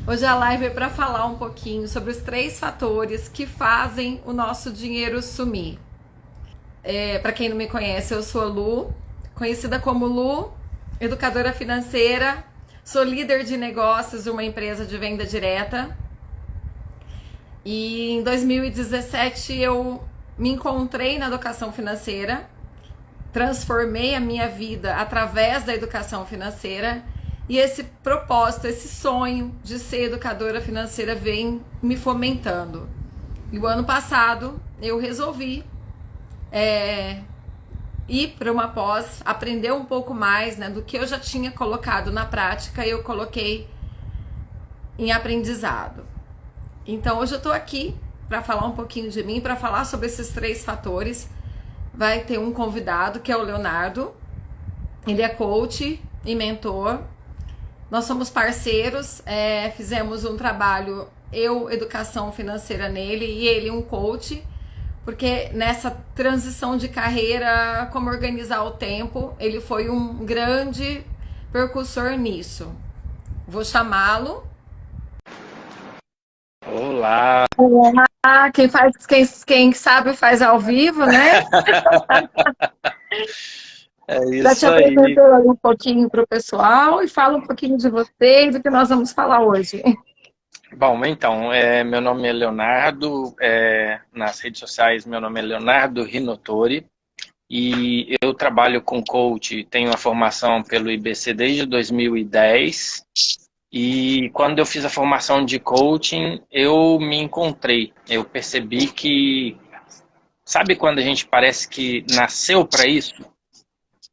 Hoje a live é para falar um pouquinho sobre os 3 fatores que fazem o nosso dinheiro sumir. Para quem não me conhece, eu sou a Lu, conhecida como Lu, educadora financeira, sou líder de negócios de uma empresa de venda direta. E em 2017 eu me encontrei na educação financeira, transformei a minha vida através da educação financeira. E esse propósito, esse sonho de ser educadora financeira vem me fomentando. E o ano passado eu resolvi ir para uma pós, aprender um pouco mais, né, do que eu já tinha colocado na prática, eu coloquei em aprendizado. Então hoje eu estou aqui para falar um pouquinho de mim, para falar sobre esses 3 fatores. Vai ter um convidado que é o Leonardo. Ele é coach e mentor. Nós somos parceiros, fizemos um trabalho, eu, educação financeira nele e ele um coach, porque nessa transição de carreira, como organizar o tempo, ele foi um grande percussor nisso. Vou chamá-lo. Olá! Olá, quem sabe faz ao vivo, né? É Já te isso aí. apresentou aí um pouquinho para o pessoal e fala um pouquinho de você e do que nós vamos falar hoje. Bom, então, meu nome é Leonardo, nas redes sociais meu nome é Leonardo Rinotori e eu trabalho com coach, tenho a formação pelo IBC desde 2010 e quando eu fiz a formação de coaching eu me encontrei, eu percebi que, sabe quando a gente parece que nasceu para isso?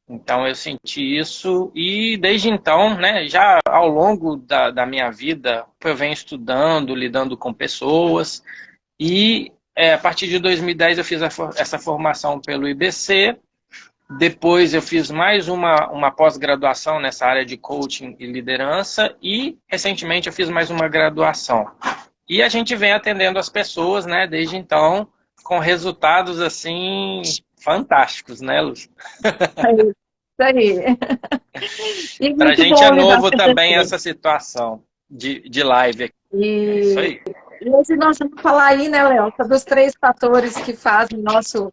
Então eu senti isso e desde então, né, já ao longo da minha vida, eu venho estudando, lidando com pessoas e a partir de 2010 eu fiz essa formação pelo IBC, depois eu fiz mais uma pós-graduação nessa área de coaching e liderança e recentemente eu fiz mais uma graduação. E a gente vem atendendo as pessoas, né, desde então, com resultados assim fantásticos, né, Luz? Isso aí. E Pra muito gente é bom lidar novo com também você. essa situação de live aqui. É isso E, aí. e hoje nós vamos falar aí, né, Léo, sobre os 3 fatores que fazem nosso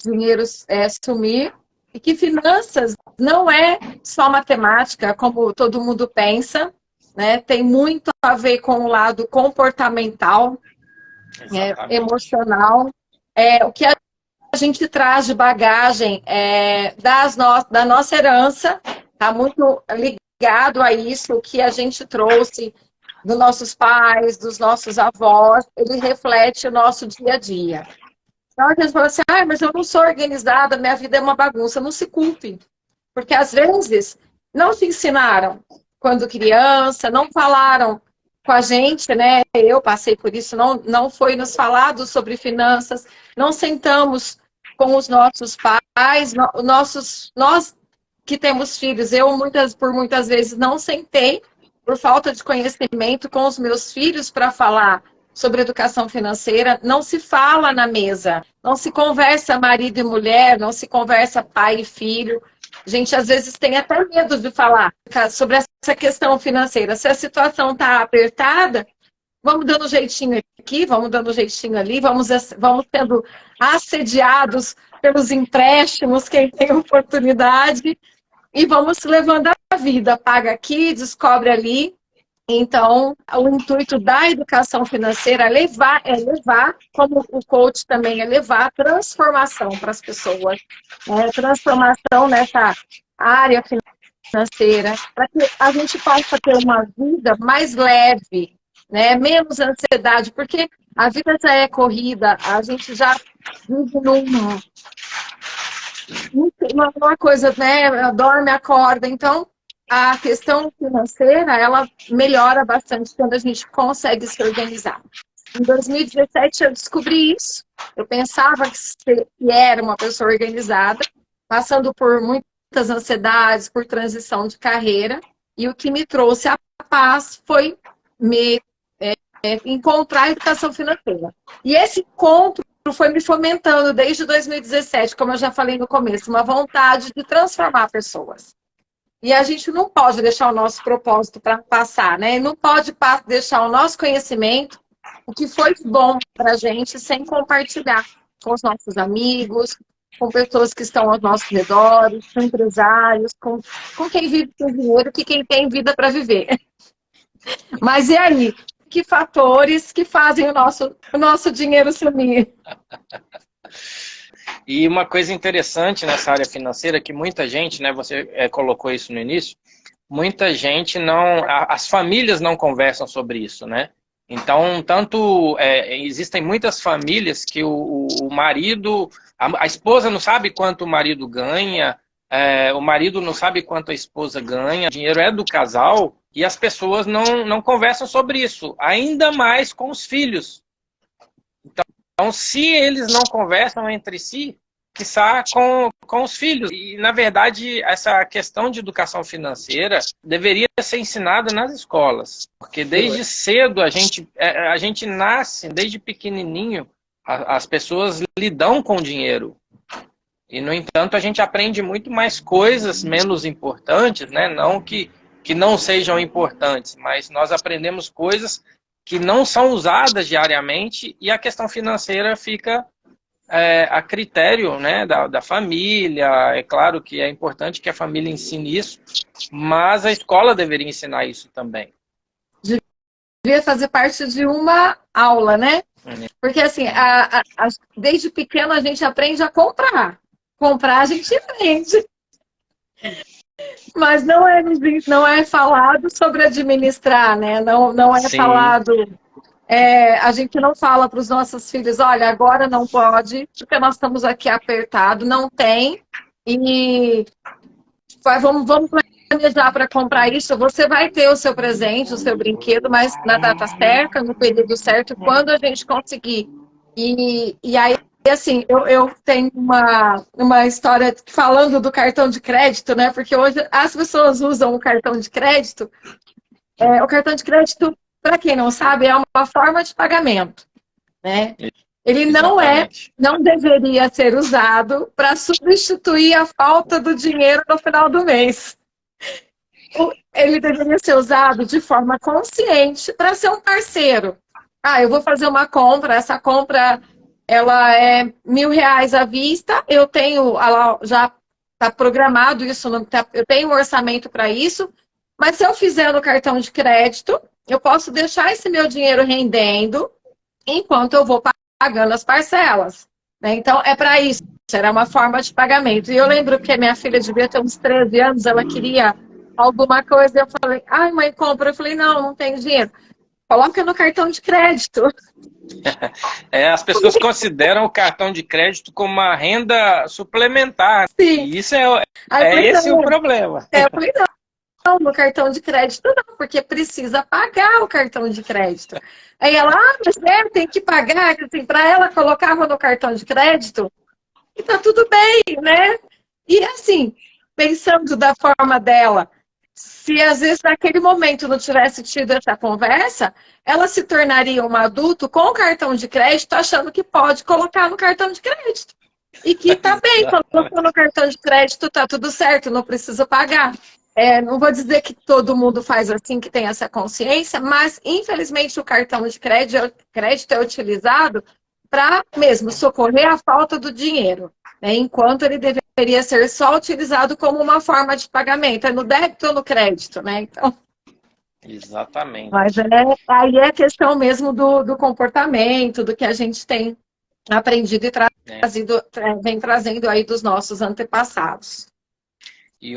dinheiro sumir e que finanças não é só matemática, como todo mundo pensa, né? Tem muito a ver com o lado comportamental, Exatamente. emocional, o que a gente traz de bagagem da nossa herança, está muito ligado a isso, o que a gente trouxe dos nossos pais, dos nossos avós, ele reflete o nosso dia a dia. Então a gente fala assim, mas eu não sou organizada, minha vida é uma bagunça. Não se culpe, porque às vezes não se ensinaram quando criança, não falaram com a gente, né? Eu passei por isso, não foi nos falado sobre finanças, não sentamos com os nossos pais, nós que temos filhos, por muitas vezes não sentei por falta de conhecimento com os meus filhos para falar sobre educação financeira. Não se fala na mesa, não se conversa marido e mulher, não se conversa pai e filho. A gente às vezes tem até medo de falar sobre essa questão financeira. Se a situação está apertada, vamos dando jeitinho aqui, vamos dando jeitinho ali, vamos sendo assediados pelos empréstimos, quem tem oportunidade, e vamos levando a vida. Paga aqui, descobre ali. Então, o intuito da educação financeira é levar, como o coach também é levar, transformação para as pessoas. Né? Transformação nessa área financeira, para que a gente possa ter uma vida mais leve, né? Menos ansiedade, porque a vida já é corrida, a gente já vive numa coisa, né? Dorme, acorda. Então, a questão financeira, ela melhora bastante quando a gente consegue se organizar. Em 2017, eu descobri isso. Eu pensava que era uma pessoa organizada, passando por muitas ansiedades, por transição de carreira. E o que me trouxe a paz foi me encontrar a educação financeira. E esse encontro foi me fomentando desde 2017, como eu já falei no começo, uma vontade de transformar pessoas. E a gente não pode deixar o nosso propósito para passar, né? Não pode deixar o nosso conhecimento, o que foi bom para a gente, sem compartilhar com os nossos amigos, com pessoas que estão aos nossos redores, com empresários, com quem vive com dinheiro, que quem tem vida para viver. Mas e aí? Que fatores que fazem o nosso dinheiro sumir? E uma coisa interessante nessa área financeira, que muita gente, né, você colocou isso no início, muita gente as famílias não conversam sobre isso, né? Então, existem muitas famílias que o marido, a esposa não sabe quanto o marido ganha, o marido não sabe quanto a esposa ganha, o dinheiro é do casal e as pessoas não conversam sobre isso, ainda mais com os filhos. Então, se eles não conversam entre si, quiçá com os filhos. E, na verdade, essa questão de educação financeira deveria ser ensinada nas escolas. Porque desde cedo a gente nasce, desde pequenininho, as pessoas lidam com dinheiro. E, no entanto, a gente aprende muito mais coisas menos importantes, né? Não que não sejam importantes, mas nós aprendemos coisas que não são usadas diariamente e a questão financeira fica a critério, né, da família. É claro que é importante que a família ensine isso, mas a escola deveria ensinar isso também. Devia fazer parte de uma aula, né? Porque assim, desde pequeno a gente aprende a comprar. Comprar a gente aprende. Mas não é falado sobre administrar, né? Não é Sim. falado. A gente não fala para os nossos filhos, olha, agora não pode, porque nós estamos aqui apertado, não tem. E vamos planejar para comprar isso. Você vai ter o seu presente, o seu brinquedo, mas na data certa, no período certo, quando a gente conseguir. E aí, assim, eu tenho uma história falando do cartão de crédito, né? Porque hoje as pessoas usam o cartão de crédito. O cartão de crédito, para quem não sabe, é uma forma de pagamento, né? Ele não deveria ser usado para substituir a falta do dinheiro no final do mês. Ele deveria ser usado de forma consciente para ser um parceiro. Eu vou fazer uma compra, essa compra ela é R$1.000 à vista, eu tenho, já está programado isso, eu tenho um orçamento para isso, mas se eu fizer no cartão de crédito, eu posso deixar esse meu dinheiro rendendo enquanto eu vou pagando as parcelas, né? Então, é para isso, era uma forma de pagamento. E eu lembro que a minha filha devia ter uns 13 anos, ela queria alguma coisa, e eu falei, mãe, compra. Eu falei, não tenho dinheiro. Coloca no cartão de crédito. As pessoas consideram o cartão de crédito como uma renda suplementar. Sim. E isso esse o problema. Eu falei, não, no cartão de crédito não, porque precisa pagar o cartão de crédito. Aí ela, mas tem que pagar, assim, para ela colocava no cartão de crédito e tá tudo bem, né? E assim, pensando da forma dela, se às vezes naquele momento não tivesse tido essa conversa, ela se tornaria um adulto com cartão de crédito, achando que pode colocar no cartão de crédito. E que tá bem, colocou no cartão de crédito, tá tudo certo, não precisa pagar. Não vou dizer que todo mundo faz assim, que tem essa consciência, mas infelizmente o cartão de crédito é utilizado para mesmo socorrer a falta do dinheiro, né? Enquanto ele deveria ser só utilizado como uma forma de pagamento, no débito ou no crédito, né? Então, exatamente. Mas aí é questão mesmo do comportamento, do que a gente tem aprendido e vem trazendo aí dos nossos antepassados. E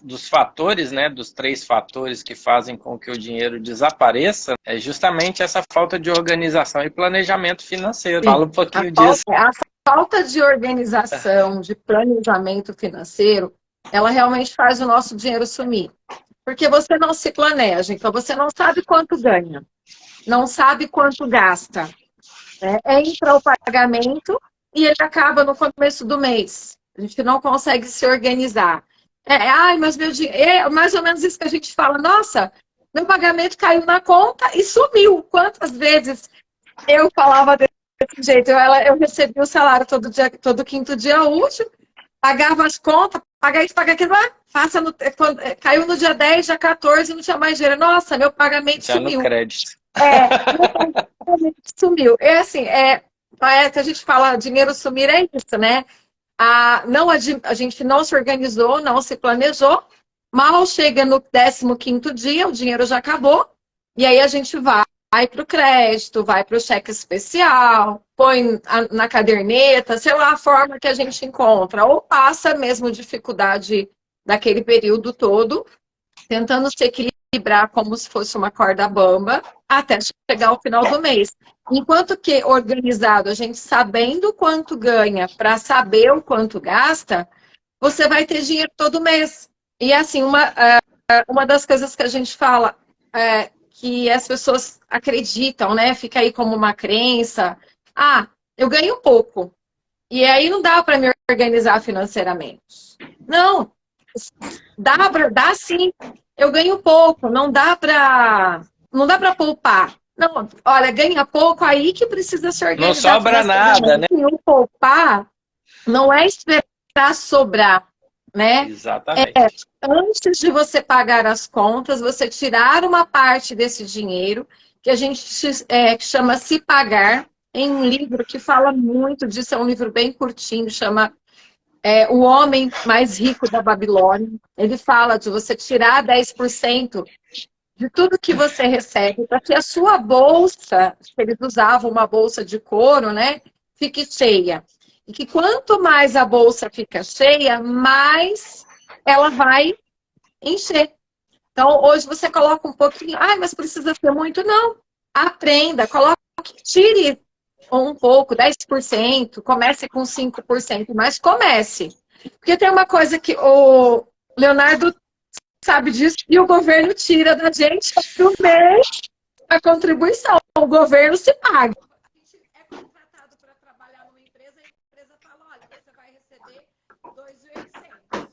dos fatores, né, dos 3 fatores que fazem com que o dinheiro desapareça, é justamente essa falta de organização e planejamento financeiro. Sim. Fala um pouquinho disso. A falta de organização, de planejamento financeiro, ela realmente faz o nosso dinheiro sumir. Porque você não se planeja, então você não sabe quanto ganha, não sabe quanto gasta. Entra o pagamento e ele acaba no começo do mês. A gente não consegue se organizar. Mas meu dinheiro, mais ou menos isso que a gente fala, nossa, meu pagamento caiu na conta e sumiu. Quantas vezes eu falava desse jeito? Eu recebia o salário todo quinto dia útil, pagava as contas, paga isso, paga aquilo, faça caiu no dia 10, dia 14, não tinha mais dinheiro. Nossa, meu pagamento Já sumiu. no crédito. Meu pagamento sumiu. É assim, que a gente fala dinheiro sumir é isso, né? A gente não se organizou, não se planejou. Mal chega no 15º dia, o dinheiro já acabou. E aí a gente vai para o crédito, vai para o cheque especial, põe na caderneta, sei lá, a forma que a gente encontra. Ou passa mesmo dificuldade daquele período todo, tentando se equilibrar como se fosse uma corda bamba, até chegar ao final do mês. Enquanto que organizado, a gente sabendo quanto ganha para saber o quanto gasta, você vai ter dinheiro todo mês. E assim, uma das coisas que a gente fala que as pessoas acreditam, né? Fica aí como uma crença. Eu ganho pouco. E aí não dá para me organizar financeiramente. Não, dá sim. Eu ganho pouco, não dá para poupar. Não, olha, ganha pouco, aí que precisa se organizar. Não sobra nada, né? O poupar não é esperar sobrar, né? Exatamente. Antes de você pagar as contas, você tirar uma parte desse dinheiro, que a gente chama Se Pagar, em um livro que fala muito disso, é um livro bem curtinho, chama O Homem Mais Rico da Babilônia. Ele fala de você tirar 10% de tudo que você recebe, para que a sua bolsa, eles usavam uma bolsa de couro, né, fique cheia. E que quanto mais a bolsa fica cheia, mais ela vai encher. Então, hoje você coloca um pouquinho, mas precisa ter muito? Não. Aprenda, coloque, tire um pouco, 10%, comece com 5%, mas comece. Porque tem uma coisa que o Leonardo sabe disso, e o governo tira da gente do mês a contribuição. O governo se paga. A gente é contratado para trabalhar numa empresa, e a empresa fala, olha, você vai receber 2.800.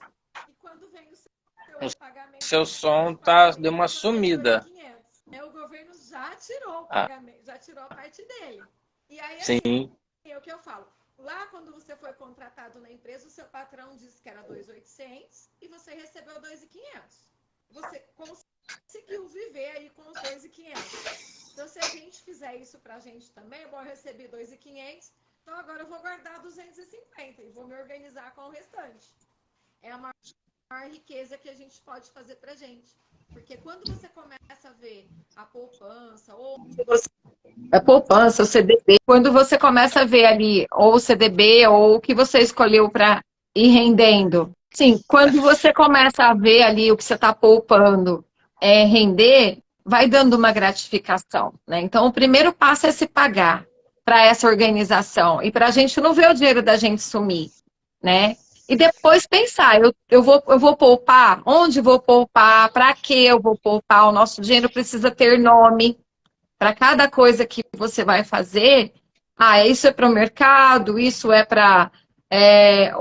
E quando vem o seu pagamento... Seu som deu uma sumida. O governo já tirou o pagamento, já tirou a parte dele. E aí, sim. É o que eu falo. Lá, quando você foi contratado na empresa, o seu patrão disse que era 2.800 e você recebeu 2.500. Você conseguiu viver aí com os 2.500. Então, se a gente fizer isso pra gente também, eu recebi 2.500, então agora eu vou guardar 250 e vou me organizar com o restante. É a maior riqueza que a gente pode fazer pra gente. Porque quando você começa a ver a poupança, o CDB, quando você começa a ver ali, ou o CDB, ou o que você escolheu para ir rendendo. Sim, quando você começa a ver ali o que você está poupando render, vai dando uma gratificação, né? Então, o primeiro passo é se pagar para essa organização e para a gente não ver o dinheiro da gente sumir, né? E depois pensar, eu vou poupar? Onde vou poupar? Para que eu vou poupar? O nosso dinheiro precisa ter nome. Para cada coisa que você vai fazer, isso é para o mercado, isso é para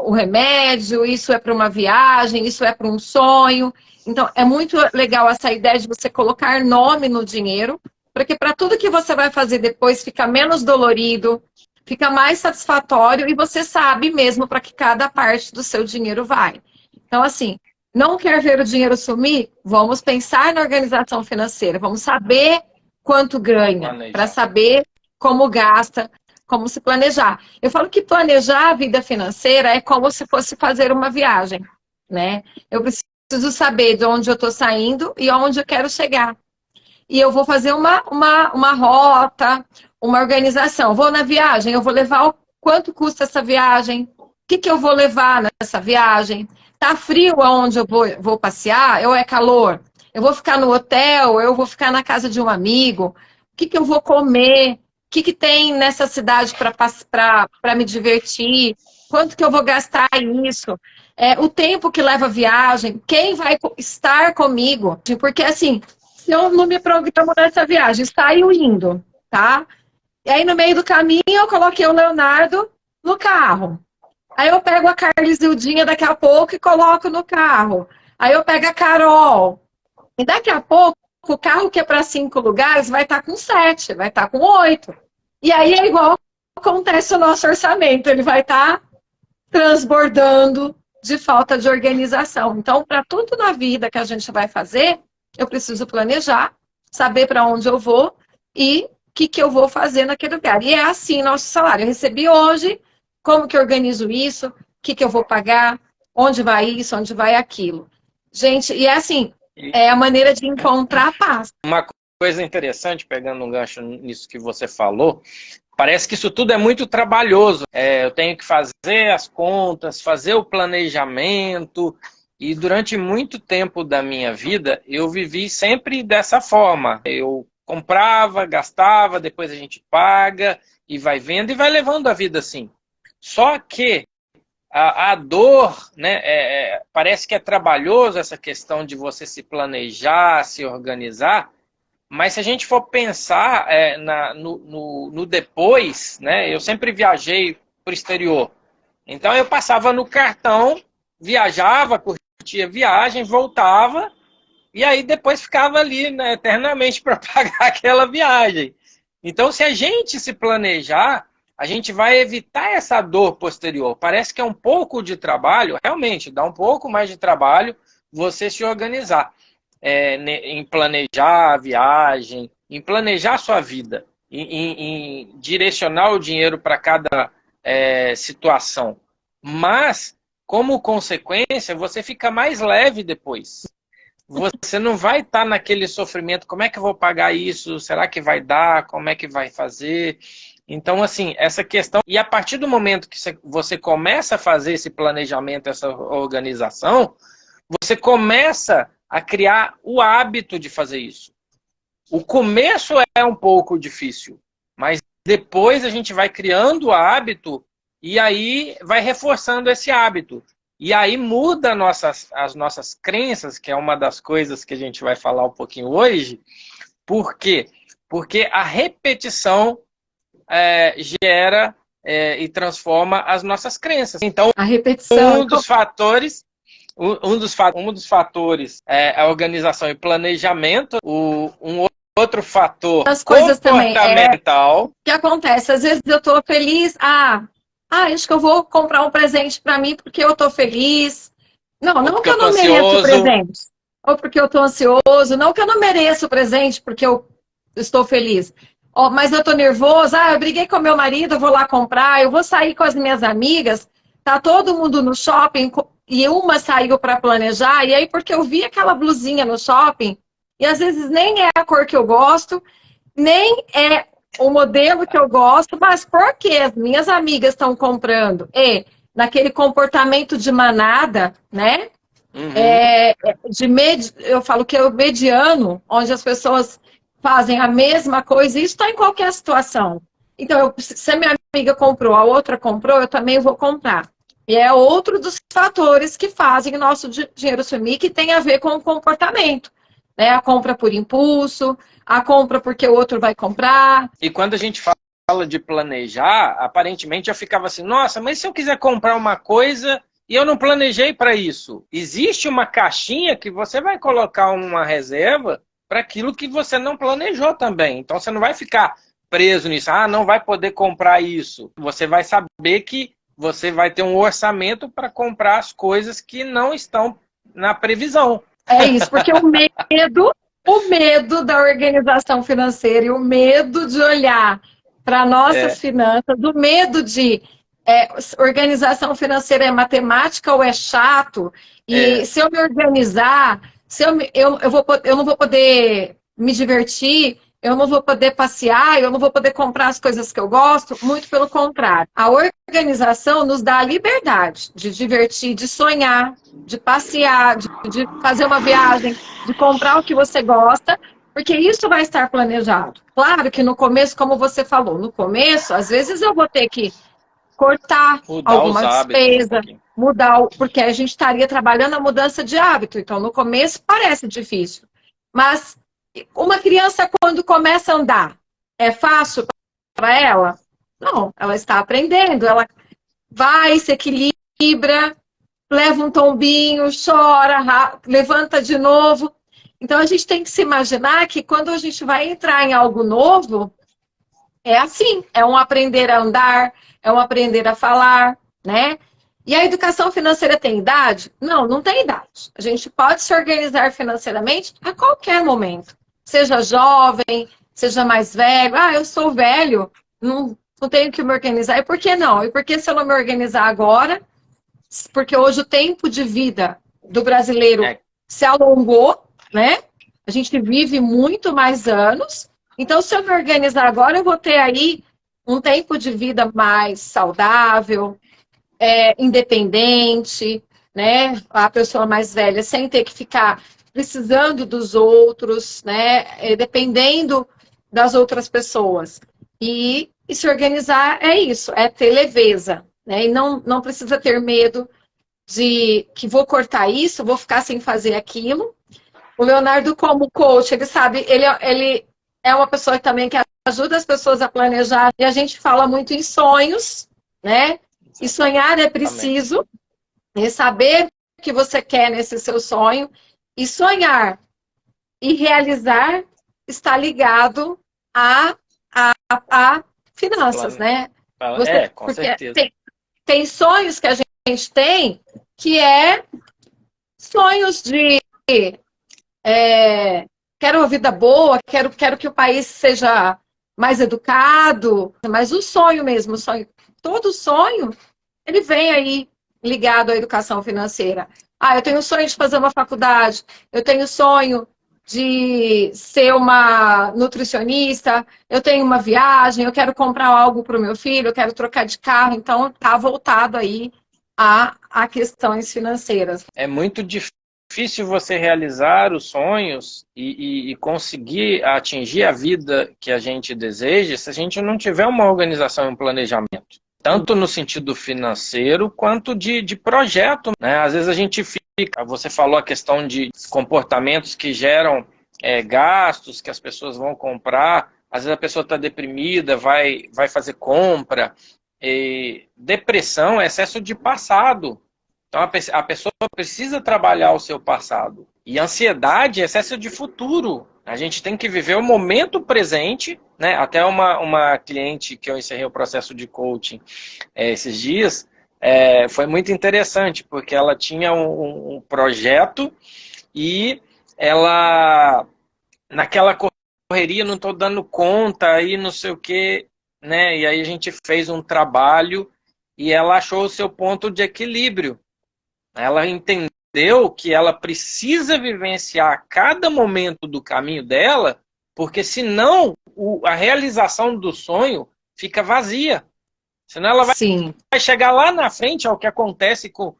o remédio, isso é para uma viagem, isso é para um sonho. Então, é muito legal essa ideia de você colocar nome no dinheiro, porque para tudo que você vai fazer depois fica menos dolorido, fica mais satisfatório e você sabe mesmo para que cada parte do seu dinheiro vai. Então, assim, não quer ver o dinheiro sumir? Vamos pensar na organização financeira, vamos saber quanto ganha, para saber como gasta, como se planejar. Eu falo que planejar a vida financeira é como se fosse fazer uma viagem, né? Eu preciso saber de onde eu estou saindo e onde eu quero chegar. E eu vou fazer uma rota, uma organização. Vou na viagem, eu vou levar quanto custa essa viagem, o que eu vou levar nessa viagem, tá frio aonde eu vou passear, ou é calor? Eu vou ficar no hotel, eu vou ficar na casa de um amigo, o que eu vou comer, o que tem nessa cidade para me divertir, quanto que eu vou gastar isso, o tempo que leva a viagem, quem vai estar comigo, porque assim, se eu não me programo nessa viagem, saio indo, tá? E aí no meio do caminho eu coloquei o Leonardo no carro. Aí eu pego a Carlisildinha daqui a pouco e coloco no carro. Aí eu pego a Carol. E daqui a pouco, o carro que é para 5 lugares vai estar com 7, vai estar com 8. E aí é igual acontece o nosso orçamento, ele vai estar transbordando de falta de organização. Então, para tudo na vida que a gente vai fazer, eu preciso planejar, saber para onde eu vou e o que eu vou fazer naquele lugar. E é assim nosso salário. Eu recebi hoje, como que eu organizo isso, o que eu vou pagar, onde vai isso, onde vai aquilo. Gente, e é assim, é a maneira de encontrar paz. Uma coisa interessante, pegando um gancho nisso que você falou, parece que isso tudo é muito trabalhoso. Eu tenho que fazer as contas, fazer o planejamento, e durante muito tempo da minha vida, eu vivi sempre dessa forma. Eu comprava, gastava, depois a gente paga, e vai vendo, e vai levando a vida assim. Só que a dor, né, parece que é trabalhoso essa questão de você se planejar, se organizar, mas se a gente for pensar no depois, né, eu sempre viajei para o exterior. Então eu passava no cartão, viajava, curtia a viagem, voltava, e aí depois ficava ali, né, eternamente para pagar aquela viagem. Então se a gente se planejar, a gente vai evitar essa dor posterior. Parece que é um pouco de trabalho, realmente, dá um pouco mais de trabalho você se organizar. Em planejar a viagem, em planejar a sua vida, em direcionar o dinheiro para cada situação. Mas, como consequência, você fica mais leve depois. Você não vai estar naquele sofrimento, como é que eu vou pagar isso? Será que vai dar? Como é que vai fazer? Então, assim, essa questão... E a partir do momento que você começa a fazer esse planejamento, essa organização, você começa a criar o hábito de fazer isso. O começo é um pouco difícil, mas depois a gente vai criando o hábito e aí vai reforçando esse hábito. E aí muda as nossas crenças, que é uma das coisas que a gente vai falar um pouquinho hoje. Por quê? Porque a repetição gera e transforma as nossas crenças. Então, A repetição. um dos fatores é a organização e planejamento. Um outro fator As coisas comportamental. O que acontece? Às vezes eu estou feliz. Acho que eu vou comprar um presente para mim porque eu estou feliz. Não que eu não mereço o presente. Ou porque eu estou ansioso. Não que eu não mereço o presente porque eu estou feliz. Mas eu estou nervoso. Eu briguei com meu marido, eu vou lá comprar. Eu vou sair com as minhas amigas. Tá todo mundo no shopping e uma saiu para planejar. E aí, porque eu vi aquela blusinha no shopping, e às vezes nem é a cor que eu gosto, nem é o modelo que eu gosto, mas porque as minhas amigas estão comprando naquele comportamento de manada, né? Uhum. Eu falo que é o mediano, onde as pessoas fazem a mesma coisa, e isso está em qualquer situação. Então, se a minha amiga comprou, a outra comprou, eu também vou comprar. E é outro dos fatores que fazem o nosso dinheiro sumir, que tem a ver com o comportamento. Né? A compra por impulso, a compra porque o outro vai comprar. E quando a gente fala de planejar, aparentemente eu ficava assim, nossa, mas se eu quiser comprar uma coisa e eu não planejei para isso? Existe uma caixinha que você vai colocar uma reserva para aquilo que você não planejou também. Então você não vai ficar preso nisso, não vai poder comprar isso. Você vai saber que você vai ter um orçamento para comprar as coisas que não estão na previsão. É isso, porque o medo da organização financeira e o medo de olhar para nossas finanças, o medo de organização financeira é matemática ou é chato, e se eu me organizar, eu não vou poder me divertir, eu não vou poder passear, eu não vou poder comprar as coisas que eu gosto, muito pelo contrário. A organização nos dá a liberdade de divertir, de sonhar, de passear, de fazer uma viagem, de comprar o que você gosta, porque isso vai estar planejado. Claro que no começo, como você falou, no começo, às vezes eu vou ter que cortar alguma despesa, porque a gente estaria trabalhando a mudança de hábito. Então, no começo parece difícil, mas uma criança, quando começa a andar, é fácil para ela? Não, ela está aprendendo, ela vai, se equilibra, leva um tombinho, chora, levanta de novo. Então, a gente tem que se imaginar que quando a gente vai entrar em algo novo, é assim, é um aprender a andar, é um aprender a falar, né? E a educação financeira tem idade? Não, não tem idade. A gente pode se organizar financeiramente a qualquer momento. Seja jovem, seja mais velho. Ah, eu sou velho, não tenho que me organizar. E por que não? E por que se eu não me organizar agora? Porque hoje o tempo de vida do brasileiro se alongou, né? A gente vive muito mais anos. Então, se eu me organizar agora, eu vou ter aí um tempo de vida mais saudável, independente, né? A pessoa mais velha, sem ter que ficar precisando dos outros, né? Dependendo das outras pessoas. E se organizar é isso, é ter leveza, né? E não precisa ter medo de que vou cortar isso, vou ficar sem fazer aquilo. O Leonardo, como coach, ele sabe, ele é uma pessoa também que ajuda as pessoas a planejar, e a gente fala muito em sonhos, né? E sonhar é preciso, e saber o que você quer nesse seu sonho, e sonhar e realizar está ligado a finanças, né? Com certeza. Tem sonhos que a gente tem que é sonhos de quero uma vida boa, quero que o país seja mais educado, mas o sonho mesmo, todo sonho, ele vem aí ligado à educação financeira. Ah, eu tenho o sonho de fazer uma faculdade, eu tenho o sonho de ser uma nutricionista, eu tenho uma viagem, eu quero comprar algo para o meu filho, eu quero trocar de carro, então está voltado aí a questões financeiras. É muito difícil você realizar os sonhos e conseguir atingir a vida que a gente deseja se a gente não tiver uma organização e um planejamento. Tanto no sentido financeiro quanto de projeto, né? Às vezes a gente fica, você falou a questão de comportamentos que geram gastos que as pessoas vão comprar, às vezes a pessoa está deprimida, vai fazer compra. Depressão é excesso de passado. Então a pessoa precisa trabalhar o seu passado. E ansiedade é excesso de futuro. A gente tem que viver o momento presente, né? Até uma cliente que eu encerrei o processo de coaching esses dias, foi muito interessante, porque ela tinha um projeto e ela, naquela correria, não estou dando conta, aí não sei o quê, né? E aí a gente fez um trabalho e ela achou o seu ponto de equilíbrio. Ela entendeu que ela precisa vivenciar cada momento do caminho dela, porque senão a realização do sonho fica vazia. Senão ela vai chegar lá na frente ao que acontece com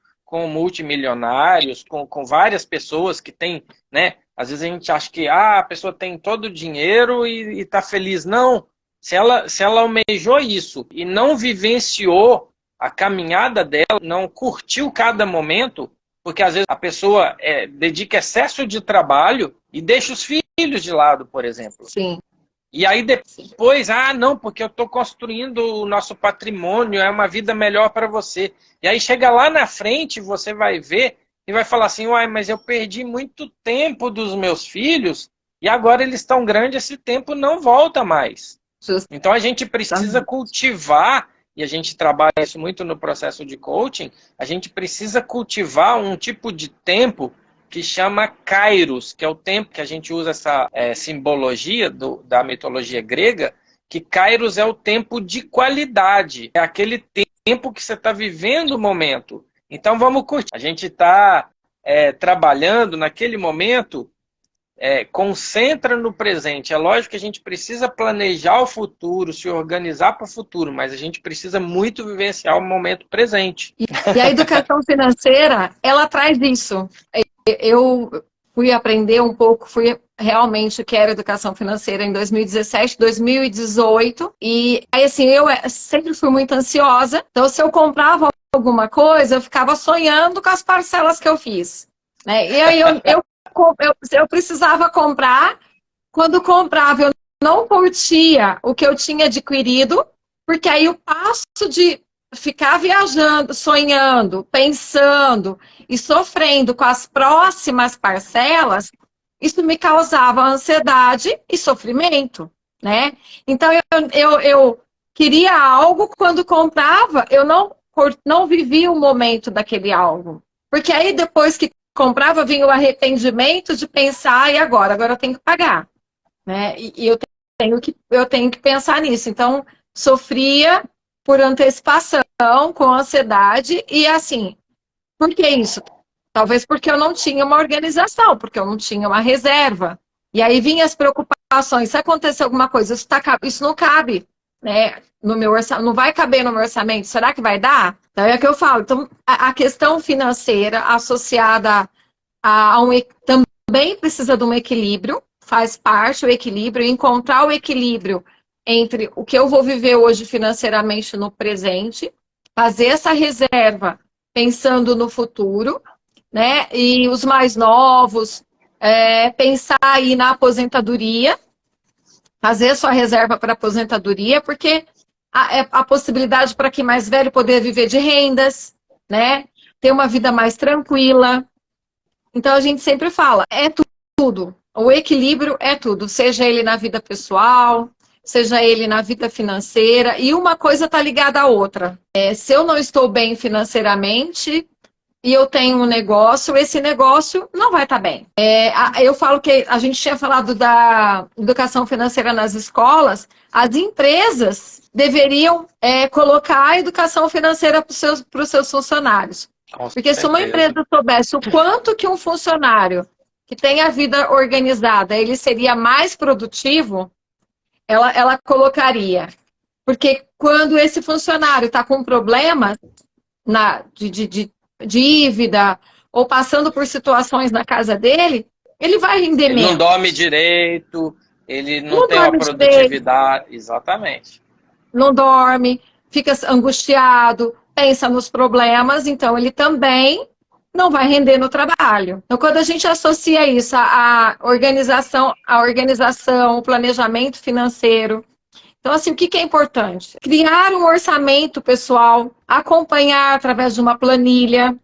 multimilionários, com várias pessoas que têm, né? Às vezes a gente acha que a pessoa tem todo o dinheiro e está feliz. Não. Se ela almejou isso e não vivenciou a caminhada dela, não curtiu cada momento, porque às vezes a pessoa dedica excesso de trabalho e deixa os filhos de lado, por exemplo. Sim. E aí depois, não, porque eu estou construindo o nosso patrimônio, é uma vida melhor para você. E aí chega lá na frente, você vai ver e vai falar assim, mas eu perdi muito tempo dos meus filhos e agora eles estão grandes, esse tempo não volta mais. Então a gente precisa cultivar, e a gente trabalha isso muito no processo de coaching, a gente precisa cultivar um tipo de tempo que chama kairos, que é o tempo que a gente usa essa simbologia da mitologia grega, que kairos é o tempo de qualidade, é aquele tempo que você está vivendo o momento. Então vamos curtir. A gente está trabalhando naquele momento, concentra no presente. É lógico que a gente precisa planejar o futuro, se organizar para o futuro, mas a gente precisa muito vivenciar o momento presente. E a educação financeira, ela traz isso. Eu fui aprender um pouco, fui realmente o que era educação financeira em 2017, 2018. E aí, assim, eu sempre fui muito ansiosa. Então, se eu comprava alguma coisa, eu ficava sonhando com as parcelas que eu fiz, né? E aí eu precisava comprar. Quando comprava, eu não curtia o que eu tinha adquirido, porque aí o passo de ficar viajando, sonhando, pensando e sofrendo com as próximas parcelas, isso me causava ansiedade e sofrimento, né? Então eu queria algo, quando comprava, eu não não vivia o momento daquele algo. Porque aí depois que comprava vinha o arrependimento de pensar, e agora? Agora eu tenho que pagar, né? E eu tenho que pensar nisso. Então, sofria por antecipação, com ansiedade, e assim, por que isso? Talvez porque eu não tinha uma organização, porque eu não tinha uma reserva. E aí vinham as preocupações, se acontecer alguma coisa, isso não cabe, né, no meu orçamento, não vai caber no meu orçamento, será que vai dar? Então é o que eu falo. Então, a questão financeira associada também precisa de um equilíbrio, faz parte o equilíbrio, encontrar o equilíbrio entre o que eu vou viver hoje financeiramente no presente, fazer essa reserva pensando no futuro, né? E os mais novos, pensar aí na aposentadoria, fazer sua reserva para aposentadoria, porque a possibilidade para quem mais velho poder viver de rendas, né? Ter uma vida mais tranquila. Então a gente sempre fala, é tudo. O equilíbrio é tudo, seja ele na vida pessoal, seja ele na vida financeira, e uma coisa está ligada à outra. Se eu não estou bem financeiramente e eu tenho um negócio, esse negócio não vai estar bem. Eu falo que a gente tinha falado da educação financeira nas escolas, as empresas deveriam colocar a educação financeira para os seus funcionários. Porque se uma empresa soubesse o quanto que um funcionário que tem a vida organizada, ele seria mais produtivo, ela colocaria. Porque quando esse funcionário está com problemas de dívida ou passando por situações na casa dele, ele vai render menos. Ele não dorme direito, ele não tem uma produtividade. Exatamente. Não dorme, fica angustiado, pensa nos problemas, então ele também não vai render no trabalho. Então, quando a gente associa isso à organização, o planejamento financeiro, então, assim, o que é importante? Criar um orçamento pessoal, acompanhar através de uma planilha,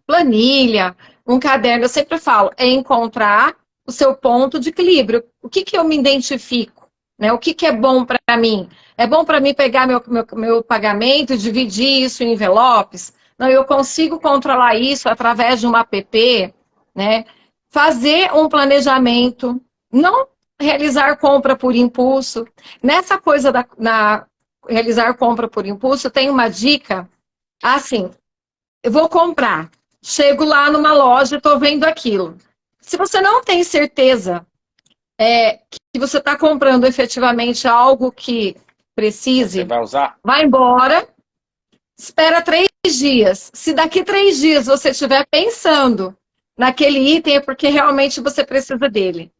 um caderno, eu sempre falo, é encontrar o seu ponto de equilíbrio. O que eu me identifico? Né? O que é bom para mim? É bom para mim pegar meu pagamento e dividir isso em envelopes? Não, eu consigo controlar isso através de uma app, né? Fazer um planejamento, não realizar compra por impulso. Nessa coisa realizar compra por impulso, tem uma dica, assim, eu vou comprar, chego lá numa loja, estou vendo aquilo. Se você não tem certeza que você está comprando efetivamente algo que precise, você vai usar? Vai embora, espera 3 dias. Se daqui 3 dias você estiver pensando naquele item, é porque realmente você precisa dele.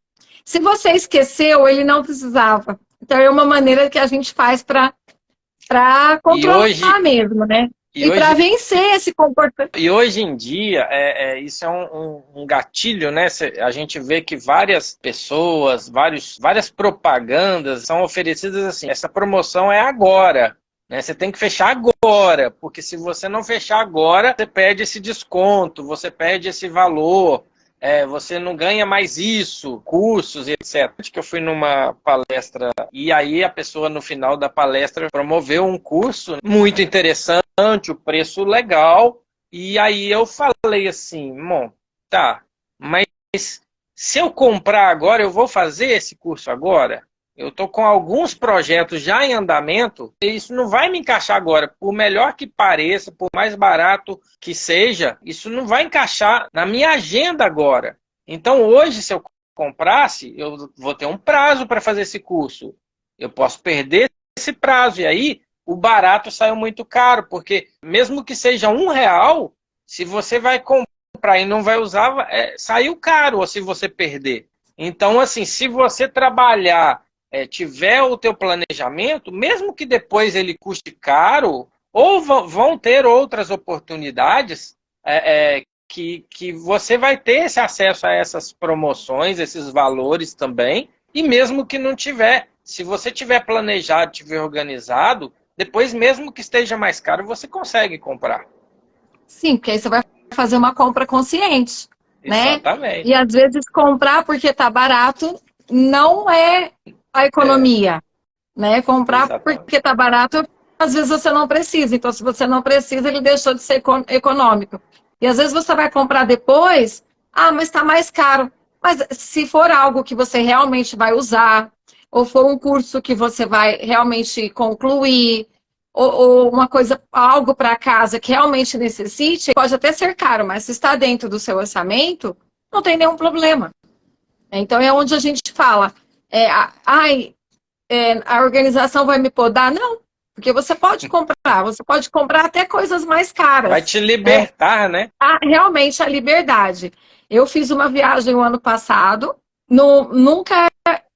Se você esqueceu, ele não precisava. Então, é uma maneira que a gente faz para controlar mesmo, né? E para vencer esse comportamento. E hoje em dia, isso é um gatilho, né? A gente vê que várias pessoas, várias propagandas são oferecidas assim, essa promoção é agora, né? Você tem que fechar agora, porque se você não fechar agora, você perde esse desconto, você perde esse valor. Você não ganha mais isso, cursos, etc. Que eu fui numa palestra e aí a pessoa no final da palestra promoveu um curso muito interessante, o preço legal, e aí eu falei assim, bom, tá, mas se eu comprar agora, eu vou fazer esse curso agora? Eu estou com alguns projetos já em andamento, e isso não vai me encaixar agora. Por melhor que pareça, por mais barato que seja, isso não vai encaixar na minha agenda agora. Então, hoje, se eu comprasse, eu vou ter um prazo para fazer esse curso. Eu posso perder esse prazo. E aí, o barato saiu muito caro, porque mesmo que seja R$1, se você vai comprar e não vai usar, saiu caro, ou se você perder. Então, assim, se você trabalhar tiver o teu planejamento, mesmo que depois ele custe caro, ou vão ter outras oportunidades que você vai ter esse acesso a essas promoções, esses valores também, e mesmo que não tiver, se você tiver planejado, tiver organizado, depois mesmo que esteja mais caro, você consegue comprar. Sim, porque aí você vai fazer uma compra consciente, né? Exatamente. E às vezes comprar porque tá barato não é a economia, né? Comprar Exatamente. porque tá barato às vezes você não precisa. Então, se você não precisa, ele deixou de ser econômico. E às vezes você vai comprar depois, mas está mais caro. Mas se for algo que você realmente vai usar, ou for um curso que você vai realmente concluir, ou uma coisa, algo para casa que realmente necessite, pode até ser caro, mas se está dentro do seu orçamento, não tem nenhum problema. Então é onde a gente fala, a organização vai me podar? Não, porque você pode comprar até coisas mais caras. Vai te libertar, né? Realmente a liberdade. Eu fiz uma viagem o ano passado, nunca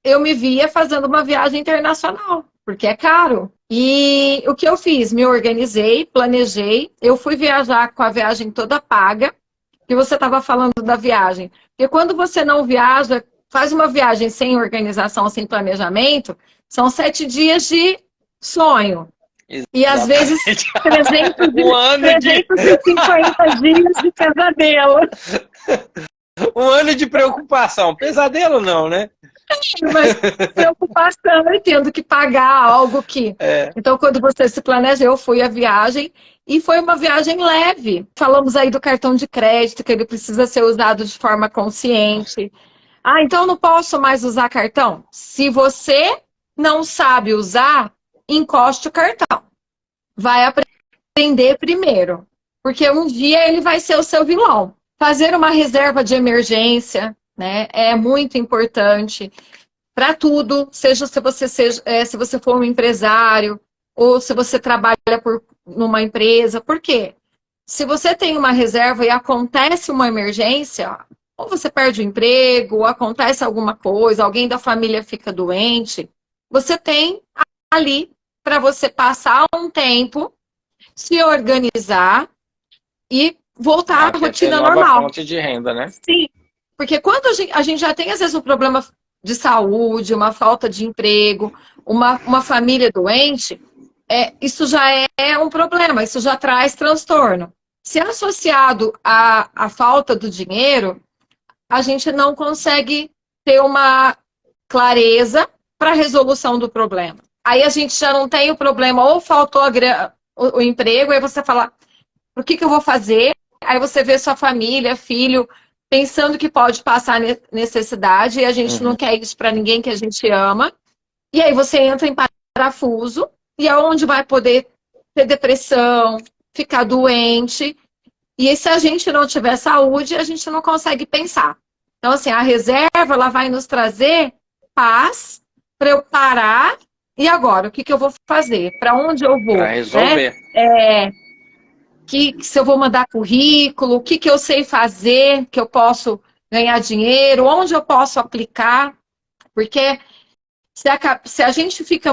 eu me via fazendo uma viagem internacional, porque é caro. E o que eu fiz? Me organizei, planejei, eu fui viajar com a viagem toda paga, que você estava falando da viagem. Porque quando você não viaja, faz uma viagem sem organização, sem planejamento, são 7 dias de sonho. E às vezes 350 dias de pesadelo. Um ano de preocupação. Pesadelo não, né? Mas preocupação, eu tendo que pagar algo que... Então, quando você se planeja, eu fui à viagem e foi uma viagem leve. Falamos aí do cartão de crédito, que ele precisa ser usado de forma consciente. Então eu não posso mais usar cartão? Se você não sabe usar, encoste o cartão. Vai aprender primeiro, porque um dia ele vai ser o seu vilão. Fazer uma reserva de emergência, né, é muito importante para tudo, se você for um empresário ou se você trabalha numa empresa. Por quê? Se você tem uma reserva e acontece uma emergência, ou você perde o emprego, ou acontece alguma coisa, alguém da família fica doente, você tem ali para você passar um tempo, se organizar e voltar à rotina normal. Fonte de renda, né? Sim, porque quando a gente já tem, às vezes, um problema de saúde, uma falta de emprego, uma família doente, isso já é um problema, isso já traz transtorno. Se associado à falta do dinheiro, a gente não consegue ter uma clareza para a resolução do problema. Aí a gente já não tem o problema, ou faltou o emprego, aí você fala, o que eu vou fazer? Aí você vê sua família, filho, pensando que pode passar necessidade, e a gente não quer isso para ninguém que a gente ama. E aí você entra em parafuso, e é onde vai poder ter depressão, ficar doente. E se a gente não tiver saúde, a gente não consegue pensar. Então, assim, a reserva, ela vai nos trazer paz para eu parar. E agora, o que eu vou fazer? Para onde eu vou? Para resolver. Né? Se eu vou mandar currículo, o que eu sei fazer, que eu posso ganhar dinheiro, onde eu posso aplicar. Porque se a gente fica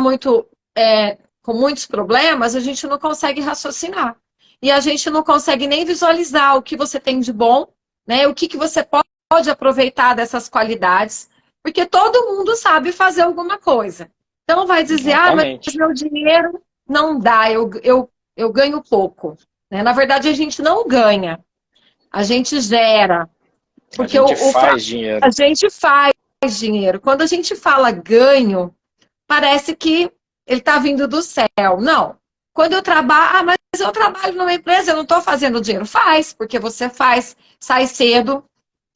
com muitos problemas, a gente não consegue raciocinar. E a gente não consegue nem visualizar o que você tem de bom, né? O que você pode aproveitar dessas qualidades. Porque todo mundo sabe fazer alguma coisa. Então vai dizer, mas meu dinheiro não dá, eu ganho pouco. Né? Na verdade, a gente não ganha, a gente gera. Porque a gente faz dinheiro. A gente faz dinheiro. Quando a gente fala ganho, parece que ele está vindo do céu. Não. Quando eu trabalho, mas eu trabalho numa empresa, eu não estou fazendo dinheiro. Faz, porque você sai cedo,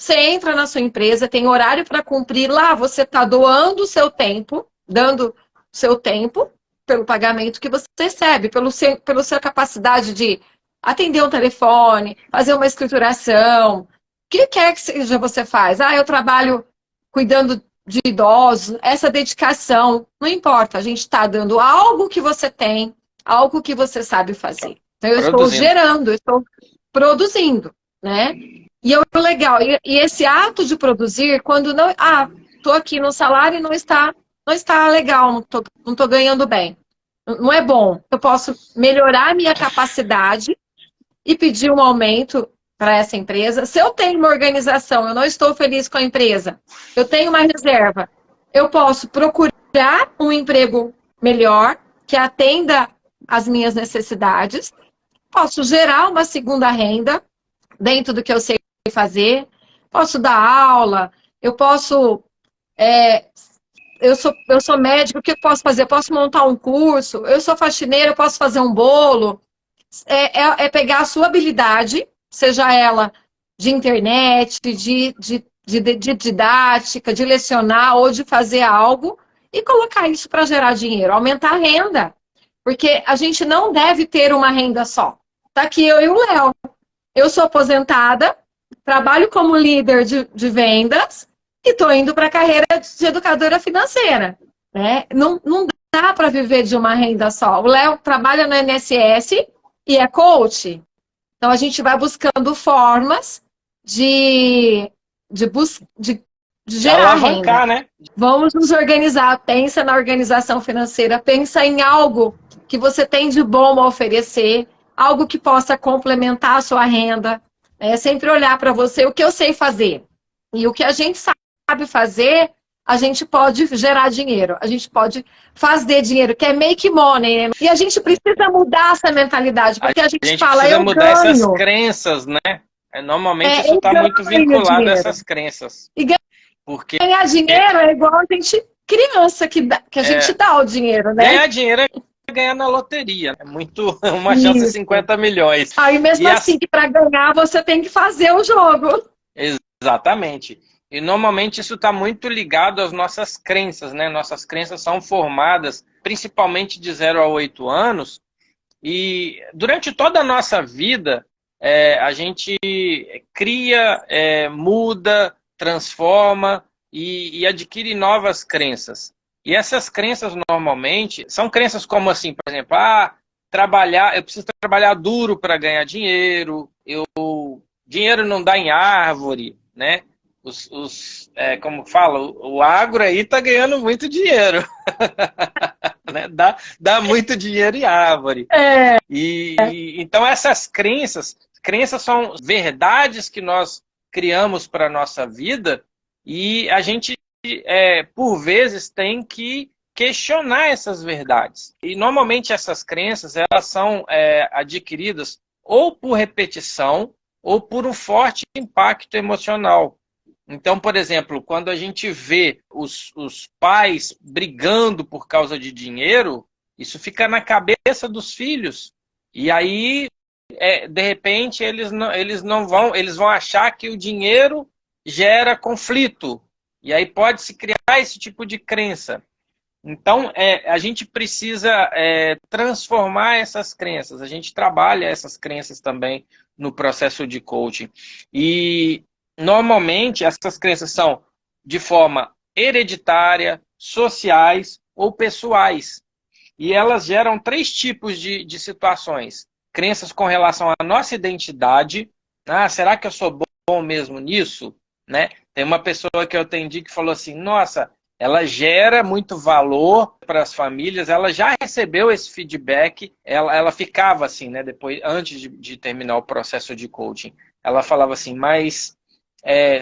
você entra na sua empresa, tem horário para cumprir lá, você está doando o seu tempo, dando seu tempo pelo pagamento que você recebe, pela sua capacidade de atender um telefone, fazer uma escrituração, o que quer que seja você faz. Eu trabalho cuidando de idosos, essa dedicação, não importa, a gente está dando algo que você tem, algo que você sabe fazer. Então eu estou gerando, eu estou produzindo, né? E o legal, e esse ato de produzir, quando não, estou aqui no salário e não está legal, não tô ganhando bem. Não é bom. Eu posso melhorar a minha capacidade e pedir um aumento para essa empresa. Se eu tenho uma organização, eu não estou feliz com a empresa, eu tenho uma reserva, eu posso procurar um emprego melhor, que atenda às minhas necessidades, posso gerar uma segunda renda dentro do que eu sei fazer, posso dar aula, eu posso eu sou médico, o que eu posso fazer? Eu posso montar um curso? Eu sou faxineira, eu posso fazer um bolo? É pegar a sua habilidade, seja ela de internet, de didática, de lecionar ou de fazer algo, e colocar isso para gerar dinheiro, aumentar a renda. Porque a gente não deve ter uma renda só. Tá aqui eu e o Léo. Eu sou aposentada, trabalho como líder de vendas e estou indo para a carreira de educadora financeira. Né? Não dá para viver de uma renda só. O Léo trabalha no INSS e é coach. Então, a gente vai buscando formas de gerar alavancar, renda. né? Vamos nos organizar. Pensa na organização financeira. Pensa em algo que você tem de bom a oferecer. Algo que possa complementar a sua renda. Sempre olhar para você o que eu sei fazer. E o que a gente sabe fazer, a gente pode gerar dinheiro. A gente pode fazer dinheiro, que é make money. Né? E a gente precisa mudar essa mentalidade, porque a gente fala, eu mudar ganho. essas crenças, né? Normalmente isso está muito vinculado dinheiro. a essas crenças. E porque ganhar dinheiro é igual a gente criança, que a gente dá o dinheiro, né? Ganhar dinheiro é ganhar na loteria. É muito uma chance de 50 milhões. Aí mesmo assim, que para ganhar você tem que fazer o jogo. Exatamente. E normalmente isso está muito ligado às nossas crenças, né? Nossas crenças são formadas principalmente de 0 a 8 anos. E durante toda a nossa vida, a gente cria, muda, transforma e adquire novas crenças. E essas crenças normalmente são crenças como assim, por exemplo, eu preciso trabalhar duro para ganhar dinheiro, dinheiro não dá em árvore, né? Como fala, o agro aí tá ganhando muito dinheiro. Né? Dá muito dinheiro em árvore. Então essas crenças são verdades que nós criamos para a nossa vida e a gente, por vezes, tem que questionar essas verdades. E normalmente essas crenças elas são adquiridas ou por repetição ou por um forte impacto emocional. Então, por exemplo, quando a gente vê os pais brigando por causa de dinheiro, isso fica na cabeça dos filhos. E aí, de repente, eles vão achar que o dinheiro gera conflito. E aí pode-se criar esse tipo de crença. Então, a gente precisa transformar essas crenças. A gente trabalha essas crenças também no processo de coaching. E normalmente, essas crenças são de forma hereditária, sociais ou pessoais. E elas geram 3 tipos de situações. Crenças com relação à nossa identidade. Será que eu sou bom mesmo nisso? Né? Tem uma pessoa que eu atendi que falou assim, nossa, ela gera muito valor para as famílias, ela já recebeu esse feedback, ela ficava assim, né, depois, antes de terminar o processo de coaching. Ela falava assim, mas...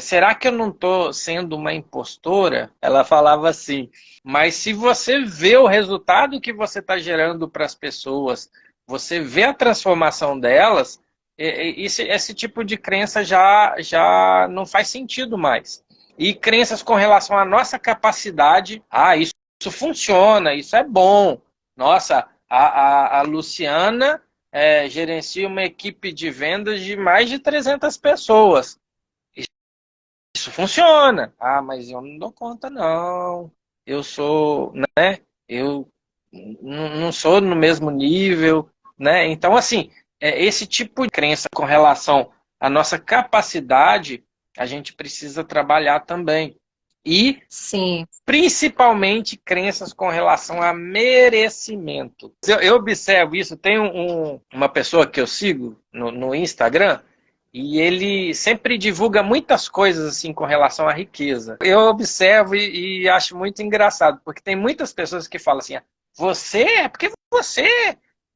será que eu não estou sendo uma impostora? Ela falava assim, mas se você vê o resultado que você está gerando para as pessoas, você vê a transformação delas, esse tipo de crença já não faz sentido mais. E crenças com relação à nossa capacidade, isso funciona, isso é bom. Nossa, a Luciana gerencia uma equipe de vendas de mais de 300 pessoas. Isso funciona. Mas eu não dou conta, não. Eu sou, né? Eu não sou no mesmo nível, né? Então, assim, esse tipo de crença com relação à nossa capacidade, a gente precisa trabalhar também. E, sim, principalmente, crenças com relação a merecimento. Eu observo isso. Tem uma pessoa que eu sigo no Instagram, e ele sempre divulga muitas coisas assim com relação à riqueza. Eu observo e acho muito engraçado, porque tem muitas pessoas que falam assim, porque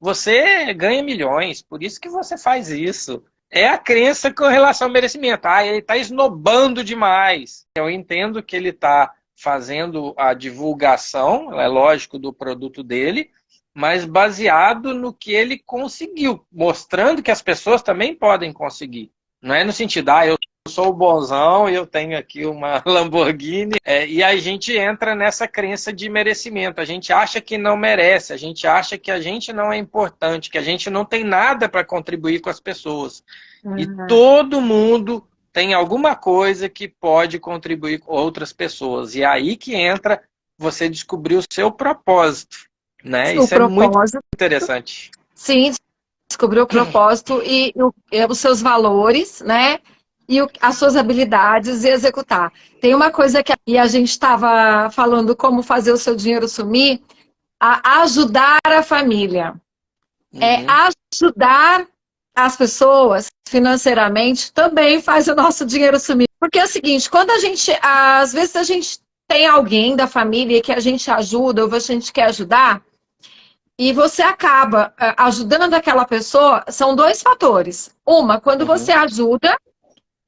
você ganha milhões, por isso que você faz isso. É a crença com relação ao merecimento. Ele está esnobando demais. Eu entendo que ele está fazendo a divulgação, é lógico, do produto dele, mas baseado no que ele conseguiu, mostrando que as pessoas também podem conseguir. Não é no sentido, eu sou o bonzão e eu tenho aqui uma Lamborghini. E a gente entra nessa crença de merecimento. A gente acha que não merece, a gente acha que a gente não é importante, que a gente não tem nada para contribuir com as pessoas. E todo mundo tem alguma coisa que pode contribuir com outras pessoas. E é aí que entra você descobrir o seu propósito, né? Isso é muito interessante. Sim, descobrir o propósito e os seus valores, né? E as suas habilidades e executar. Tem uma coisa que a gente estava falando como fazer o seu dinheiro sumir, a ajudar a família. Ajudar as pessoas financeiramente também faz o nosso dinheiro sumir. Porque é o seguinte, quando às vezes a gente tem alguém da família que a gente ajuda ou a gente quer ajudar, e você acaba ajudando aquela pessoa, são dois fatores. Uma, quando você ajuda,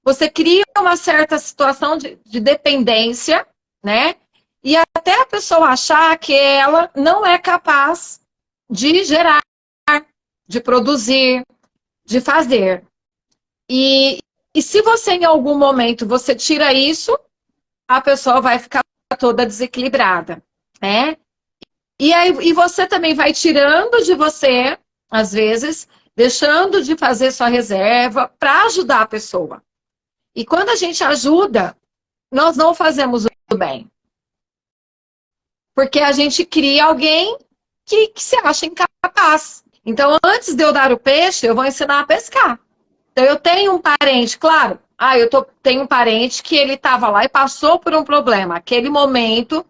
você cria uma certa situação de dependência, né? E até a pessoa achar que ela não é capaz de gerar, de produzir, de fazer. E se você, em algum momento, você tira isso, a pessoa vai ficar toda desequilibrada, né? E você também vai tirando de você, às vezes, deixando de fazer sua reserva para ajudar a pessoa. E quando a gente ajuda, nós não fazemos o bem. Porque a gente cria alguém que se acha incapaz. Então, antes de eu dar o peixe, eu vou ensinar a pescar. Então, eu tenho um parente, claro. Tenho um parente que ele estava lá e passou por um problema. Aquele momento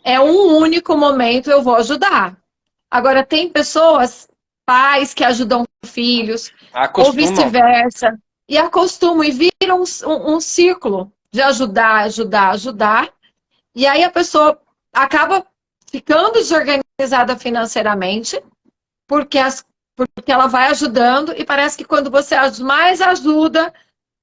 é um único momento, eu vou ajudar. Agora, tem pessoas, pais que ajudam filhos, ou vice-versa, e acostumam e viram um círculo de ajudar, ajudar, ajudar. E aí a pessoa acaba ficando desorganizada financeiramente, porque ela vai ajudando, e parece que quando você mais ajuda,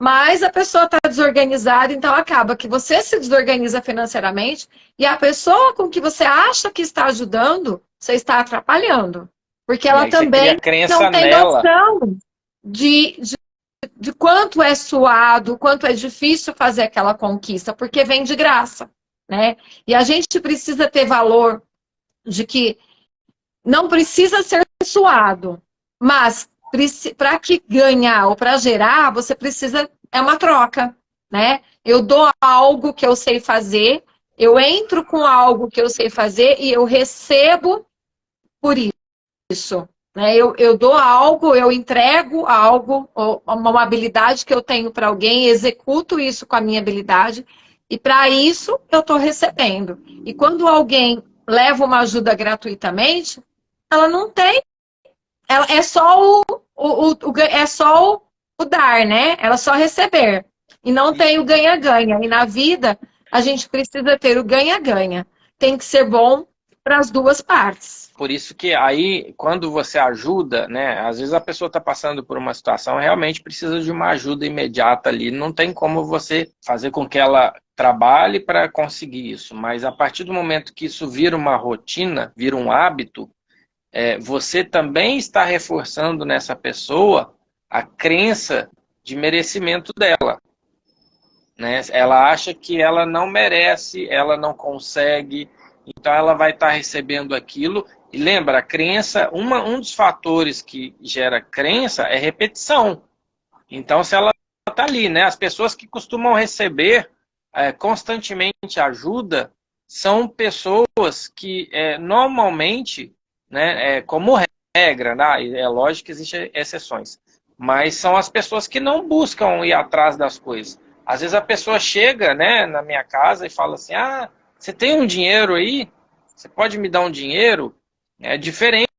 mais a pessoa está desorganizada, então acaba que você se desorganiza financeiramente e a pessoa com que você acha que está ajudando, você está atrapalhando. Porque ela também não tem noção de quanto é suado, quanto é difícil fazer aquela conquista, porque vem de graça, né? E a gente precisa ter valor de que não precisa ser suado, mas para que ganhar ou para gerar, você precisa, é uma troca, né? Eu dou algo que eu sei fazer, eu entro com algo que eu sei fazer e eu recebo por isso. Né? Eu dou algo, eu entrego algo, uma habilidade que eu tenho para alguém, executo isso com a minha habilidade, e para isso eu estou recebendo. E quando alguém leva uma ajuda gratuitamente, ela não tem, é só o dar, né? Ela só receber. E não tem o ganha-ganha. E na vida, a gente precisa ter o ganha-ganha. Tem que ser bom para as duas partes. Por isso que aí, quando você ajuda, né? Às vezes a pessoa está passando por uma situação, realmente precisa de uma ajuda imediata ali. Não tem como você fazer com que ela trabalhe para conseguir isso. Mas a partir do momento que isso vira uma rotina, vira um hábito, você também está reforçando nessa pessoa a crença de merecimento dela. Né? Ela acha que ela não merece, ela não consegue, então ela vai estar recebendo aquilo. E lembra, a crença, um dos fatores que gera crença é repetição. Então, se ela está ali, né? As pessoas que costumam receber constantemente ajuda são pessoas que normalmente, né, como regra, né? É lógico que existem exceções, mas são as pessoas que não buscam ir atrás das coisas. Às vezes a pessoa chega, né, na minha casa e fala assim, você tem um dinheiro aí? Você pode me dar um dinheiro? É diferente.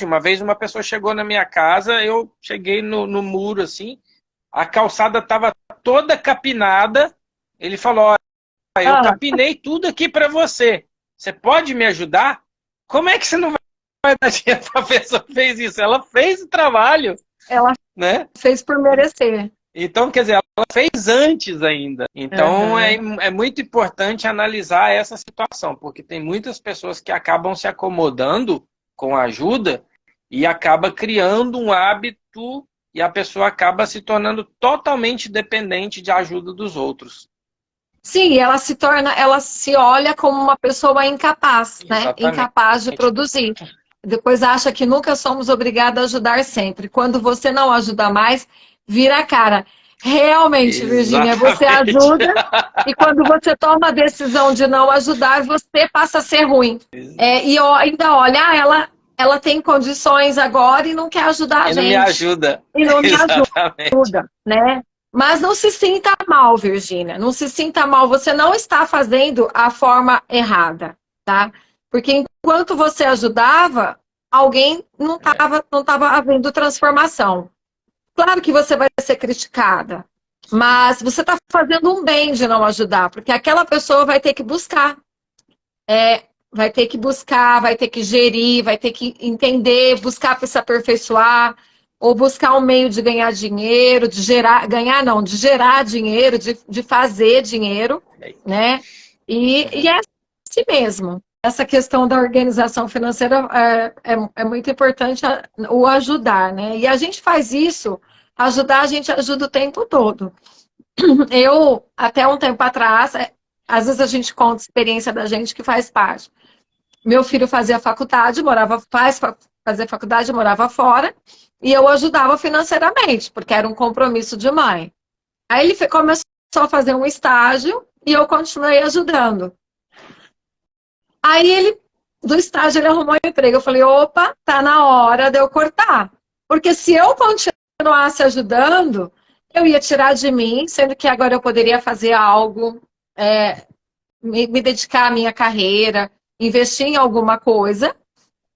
Uma vez uma pessoa chegou na minha casa, eu cheguei no muro assim, a calçada estava toda capinada, ele falou, eu capinei tudo aqui para você. Você pode me ajudar? Como é que você não vai dar dinheiro para a pessoa que fez isso? Ela fez o trabalho. Ela, né, fez por merecer. Então, quer dizer, ela fez antes ainda. Então, é muito importante analisar essa situação, porque tem muitas pessoas que acabam se acomodando com a ajuda e acaba criando um hábito e a pessoa acaba se tornando totalmente dependente de ajuda dos outros. Sim, ela se olha como uma pessoa incapaz, né? Exatamente. Incapaz de produzir. Depois acha que nunca somos obrigados a ajudar sempre. Quando você não ajuda mais, vira a cara. Realmente, Virgínia, você Exatamente. ajuda e quando você toma a decisão de não ajudar, você passa a ser ruim. E ainda olha, ela tem condições agora e não quer ajudar a E não me gente. ajuda. E não me Exatamente. ajuda, né? Mas não se sinta mal, Virgínia. Não se sinta mal. Você não está fazendo a forma errada, tá? Porque enquanto você ajudava, alguém não tava havendo transformação. Claro que você vai ser criticada, mas você está fazendo um bem de não ajudar, porque aquela pessoa vai ter que buscar. Vai ter que buscar, vai ter que gerir, vai ter que entender, buscar para se aperfeiçoar, ou buscar um meio de ganhar dinheiro, de gerar, ganhar não, de gerar dinheiro, de fazer dinheiro, né? E é assim mesmo. Essa questão da organização financeira é muito importante o ajudar, né? E a gente faz isso, ajudar, a gente ajuda o tempo todo. Eu, até um tempo atrás, às vezes a gente conta a experiência da gente que faz parte. Meu filho fazia faculdade, fazia faculdade, morava fora, e eu ajudava financeiramente, porque era um compromisso de mãe. Aí ele começou a fazer um estágio e eu continuei ajudando. Aí do estágio, ele arrumou um emprego. Eu falei, opa, tá na hora de eu cortar. Porque se eu continuasse ajudando, eu ia tirar de mim, sendo que agora eu poderia fazer algo, me dedicar à minha carreira, investir em alguma coisa.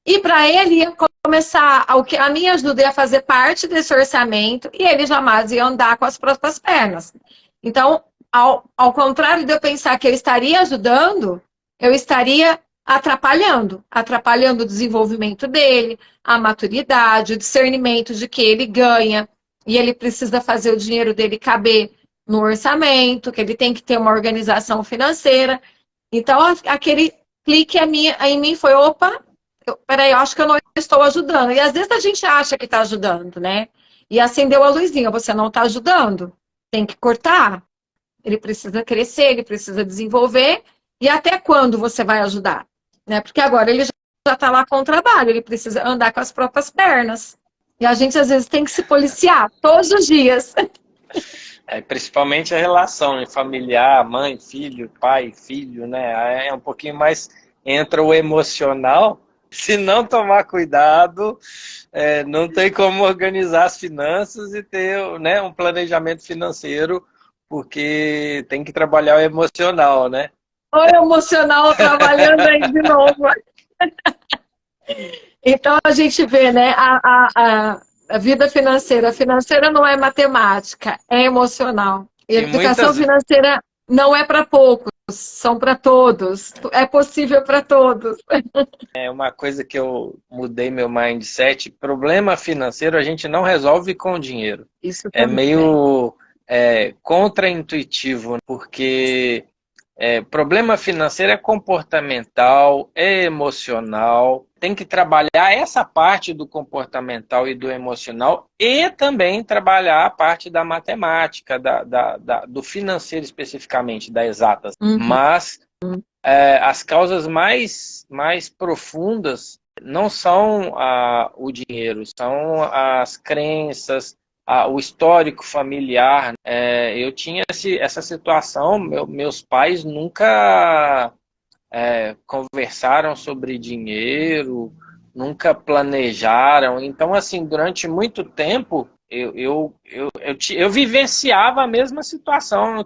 E para ele ia começar, a minha ajuda ia fazer parte desse orçamento e ele jamais ia andar com as próprias pernas. Então, ao contrário de eu pensar que eu estaria ajudando, eu estaria atrapalhando o desenvolvimento dele, a maturidade, o discernimento de que ele ganha e ele precisa fazer o dinheiro dele caber no orçamento, que ele tem que ter uma organização financeira. Então, aquele clique em mim foi, opa, peraí, eu acho que eu não estou ajudando. E às vezes a gente acha que está ajudando, né? E acendeu a luzinha, você não está ajudando. Tem que cortar. Ele precisa crescer, ele precisa desenvolver. E até quando você vai ajudar? Né? Porque agora ele já está lá com o trabalho, ele precisa andar com as próprias pernas. E a gente às vezes tem que se policiar todos os dias. Principalmente a relação familiar, mãe, filho, pai, filho, né? É um pouquinho mais, entra o emocional. Se não tomar cuidado, não tem como organizar as finanças e ter, né, um planejamento financeiro, porque tem que trabalhar o emocional, né? O emocional trabalhando aí de novo. Então a gente vê, né, a vida financeira. A financeira não é matemática, é emocional. E a E educação muitas financeira não é para poucos, são para todos. É possível para todos. é uma coisa que eu mudei meu mindset. Problema financeiro a gente não resolve com dinheiro. Isso É também. meio contraintuitivo, porque problema financeiro é comportamental, é emocional. Tem que trabalhar essa parte do comportamental e do emocional e também trabalhar a parte da matemática, do financeiro especificamente, das exatas. Mas as causas mais profundas não são o dinheiro, são as crenças, o histórico familiar. Eu tinha essa situação, meus pais nunca conversaram sobre dinheiro, nunca planejaram. Então, assim, durante muito tempo, eu vivenciava a mesma situação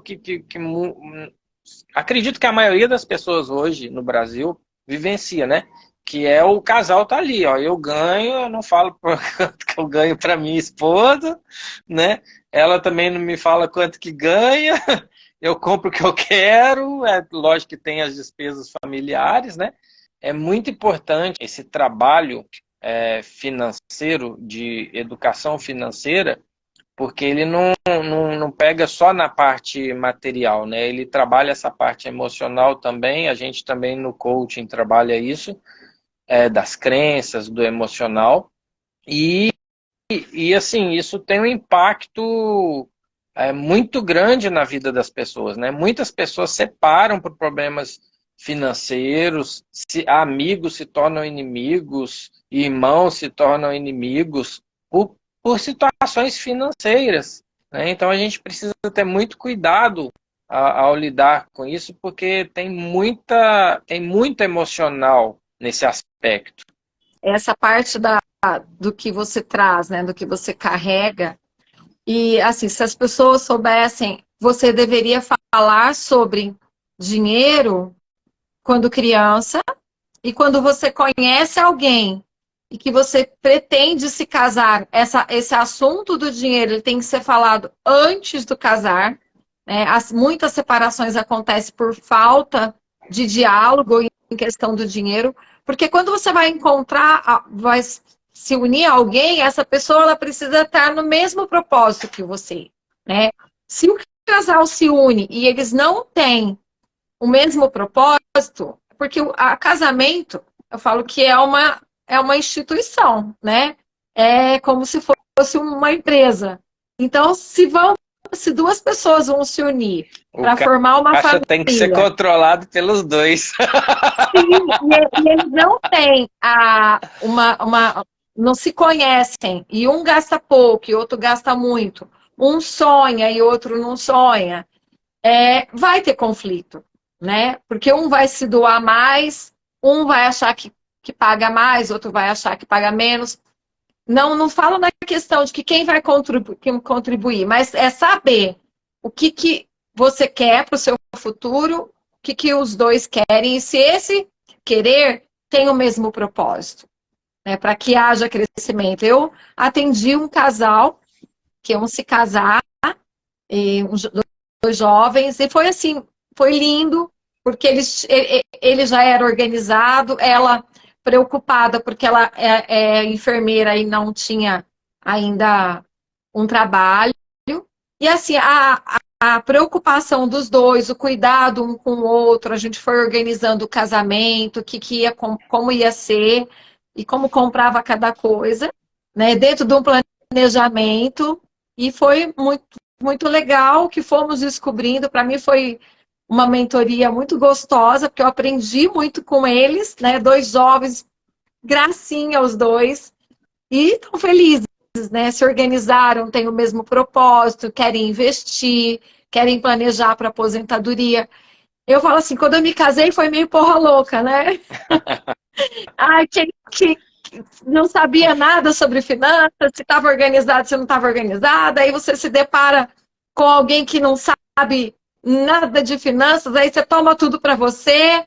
acredito que a maioria das pessoas hoje no Brasil vivencia, né? Que é o casal tá ali, ó. Eu ganho, eu não falo quanto que eu ganho para minha esposa, né? Ela também não me fala quanto que ganha. Eu compro o que eu quero. É lógico que tem as despesas familiares, né? É muito importante esse trabalho financeiro, de educação financeira, porque ele não pega só na parte material, né? Ele trabalha essa parte emocional também. A gente também no coaching trabalha isso, das crenças, do emocional. E assim, isso tem um impacto muito grande na vida das pessoas, né? Muitas pessoas separam por problemas financeiros, amigos se tornam inimigos, irmãos se tornam inimigos por situações financeiras, né? Então a gente precisa ter muito cuidado ao lidar com isso, porque tem muito emocional nesse aspecto. Essa parte do que você traz, né, do que você carrega. E, assim, se as pessoas soubessem, você deveria falar sobre dinheiro quando criança e quando você conhece alguém e que você pretende se casar. Esse assunto do dinheiro ele tem que ser falado antes do casar. Né? Muitas separações acontecem por falta de diálogo em questão do dinheiro, porque quando você vai encontrar, vai se unir a alguém, essa pessoa ela precisa estar no mesmo propósito que você, né? Se o casal se une e eles não têm o mesmo propósito, porque o casamento, eu falo que é uma instituição, né? É como se fosse uma empresa. Então, se duas pessoas vão se unir para formar uma família, tem que ser controlado pelos dois. Sim, e eles não têm não se conhecem, e um gasta pouco e outro gasta muito, um sonha e outro não sonha, vai ter conflito, né? Porque um vai se doar mais, um vai achar que paga mais, outro vai achar que paga menos. Não falo na questão de que quem vai contribuir, mas é saber o que você quer para o seu futuro, o que os dois querem, e se esse querer tem o mesmo propósito, né, para que haja crescimento. Eu atendi um casal que iam se casar, dois jovens, e foi assim, foi lindo, porque ele já era organizado, ela preocupada porque ela é enfermeira e não tinha ainda um trabalho. E assim, a preocupação dos dois, o cuidado um com o outro, a gente foi organizando o casamento, como ia ser e como comprava cada coisa, né, dentro de um planejamento, e foi muito legal que fomos descobrindo. Para mim foi uma mentoria muito gostosa, porque eu aprendi muito com eles, né? Dois jovens, gracinha os dois, e estão felizes, né? Se organizaram, têm o mesmo propósito, querem investir, querem planejar para aposentadoria. Eu falo assim, quando eu me casei foi meio porra louca, né? Ai, que não sabia nada sobre finanças, se estava organizado, se não estava organizada, aí você se depara com alguém que não sabe nada de finanças, aí você toma tudo para você,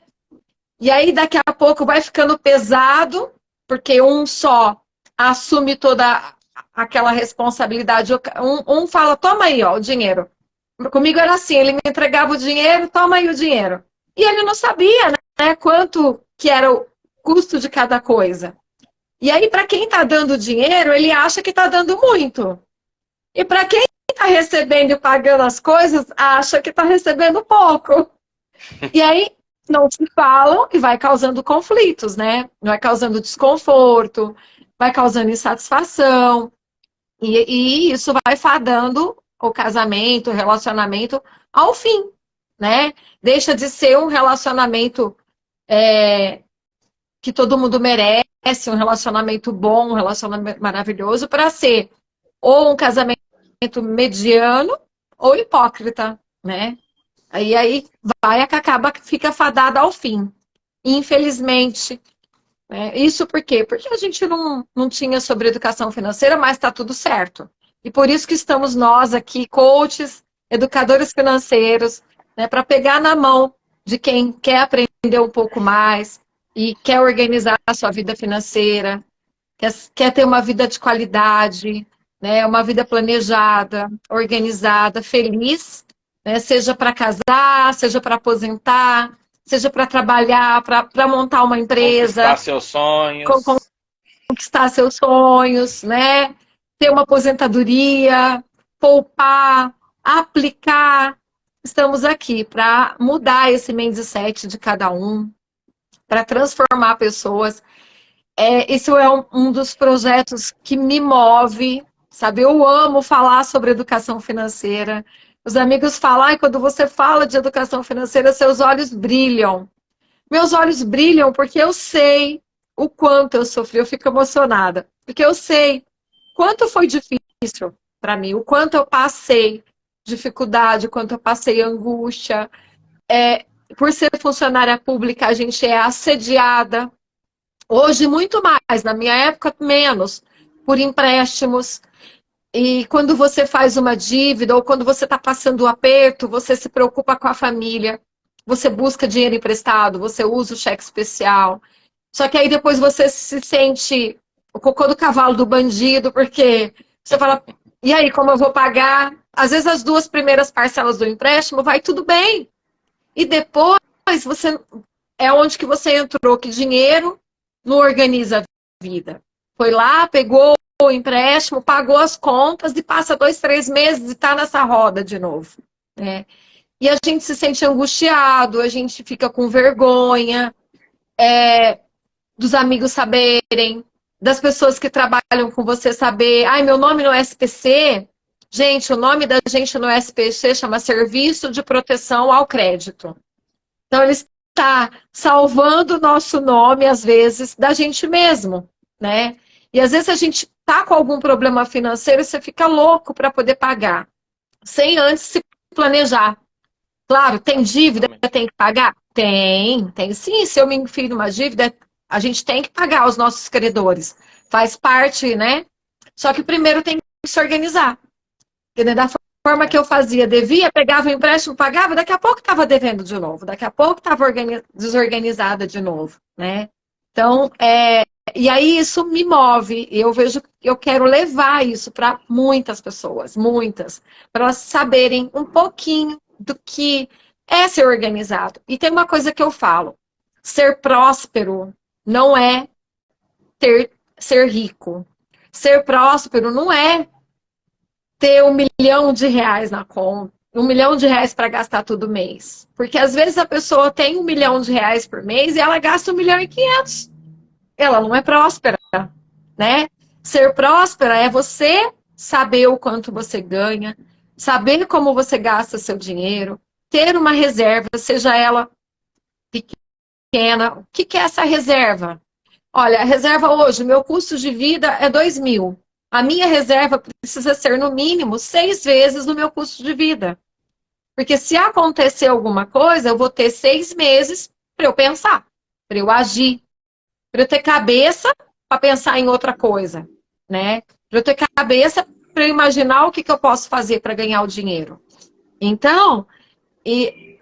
e aí daqui a pouco vai ficando pesado, porque um só assume toda aquela responsabilidade. Um fala, toma aí, ó, o dinheiro. Comigo era assim, ele me entregava o dinheiro, toma aí o dinheiro. E ele não sabia, né, quanto que era o custo de cada coisa. E aí, para quem está dando dinheiro, ele acha que está dando muito. E para quem está recebendo e pagando as coisas, acha que está recebendo pouco. E aí, não se falam e vai causando conflitos, né? Vai causando desconforto, vai causando insatisfação. E isso vai fadando o casamento, o relacionamento ao fim, né? Deixa de ser um relacionamento que todo mundo merece, um relacionamento bom, um relacionamento maravilhoso, para ser ou um casamento mediano ou hipócrita, né? Aí fica fadada ao fim. Infelizmente. Né? Isso por quê? Porque a gente não tinha sobre educação financeira, mas está tudo certo. E por isso que estamos nós aqui, coaches, educadores financeiros, né, para pegar na mão de quem quer aprender um pouco mais e quer organizar a sua vida financeira, quer ter uma vida de qualidade, né, uma vida planejada, organizada, feliz, né, seja para casar, seja para aposentar, seja para trabalhar, para montar uma empresa. Conquistar seus sonhos. Conquistar seus sonhos, né? Ter uma aposentadoria, poupar, aplicar. Estamos aqui para mudar esse mindset de cada um, para transformar pessoas. Isso é um dos projetos que me move, sabe? Eu amo falar sobre educação financeira. Os amigos falam, ai, quando você fala de educação financeira, seus olhos brilham. Meus olhos brilham porque eu sei o quanto eu sofri, eu fico emocionada. Porque eu sei quanto foi difícil para mim, o quanto eu passei dificuldade, o quanto eu passei angústia. Por ser funcionária pública, a gente é assediada. Hoje, muito mais, na minha época, menos, por empréstimos. E quando você faz uma dívida ou quando você está passando um aperto, você se preocupa com a família, você busca dinheiro emprestado, você usa o cheque especial. Só que aí depois você se sente o cocô do cavalo do bandido, porque você fala, e aí, como eu vou pagar? Às vezes as 2 primeiras parcelas do empréstimo vai tudo bem. E depois você é onde que você entrou, que dinheiro não organiza a vida. Foi lá, pegou o empréstimo, pagou as contas e passa 2, 3 meses e está nessa roda de novo. Né? E a gente se sente angustiado, a gente fica com vergonha dos amigos saberem, das pessoas que trabalham com você saber. Ai, meu nome no SPC. Gente, o nome da gente no SPC chama Serviço de Proteção ao Crédito. Então, ele está salvando o nosso nome, às vezes, da gente mesmo, né? E às vezes a gente tá com algum problema financeiro e você fica louco para poder pagar, sem antes se planejar. Claro, tem dívida, tem que pagar? Tem sim. Se eu me enfio numa dívida, a gente tem que pagar os nossos credores. Faz parte, né? Só que primeiro tem que se organizar. Porque da forma que eu fazia, devia, pegava o empréstimo, pagava, daqui a pouco estava devendo de novo, daqui a pouco estava desorganizada de novo, né? Então, e aí isso me move, eu vejo que eu quero levar isso para muitas pessoas, muitas, para elas saberem um pouquinho do que é ser organizado. E tem uma coisa que eu falo, ser próspero não é ser rico. Ser próspero não é ter R$ 1.000.000 na conta, R$ 1.000.000 para gastar todo mês. Porque às vezes a pessoa tem R$ 1.000.000 por mês e ela gasta 1.500.000. Ela não é próspera, né? Ser próspera é você saber o quanto você ganha, saber como você gasta seu dinheiro, ter uma reserva, seja ela pequena. O que é essa reserva? Olha, a reserva hoje, meu custo de vida é 2.000. A minha reserva precisa ser, no mínimo, 6 vezes o meu custo de vida. Porque se acontecer alguma coisa, eu vou ter 6 meses para eu pensar, para eu agir, para eu ter cabeça para pensar em outra coisa, né? Para eu ter cabeça para eu imaginar o que eu posso fazer para ganhar o dinheiro. Então,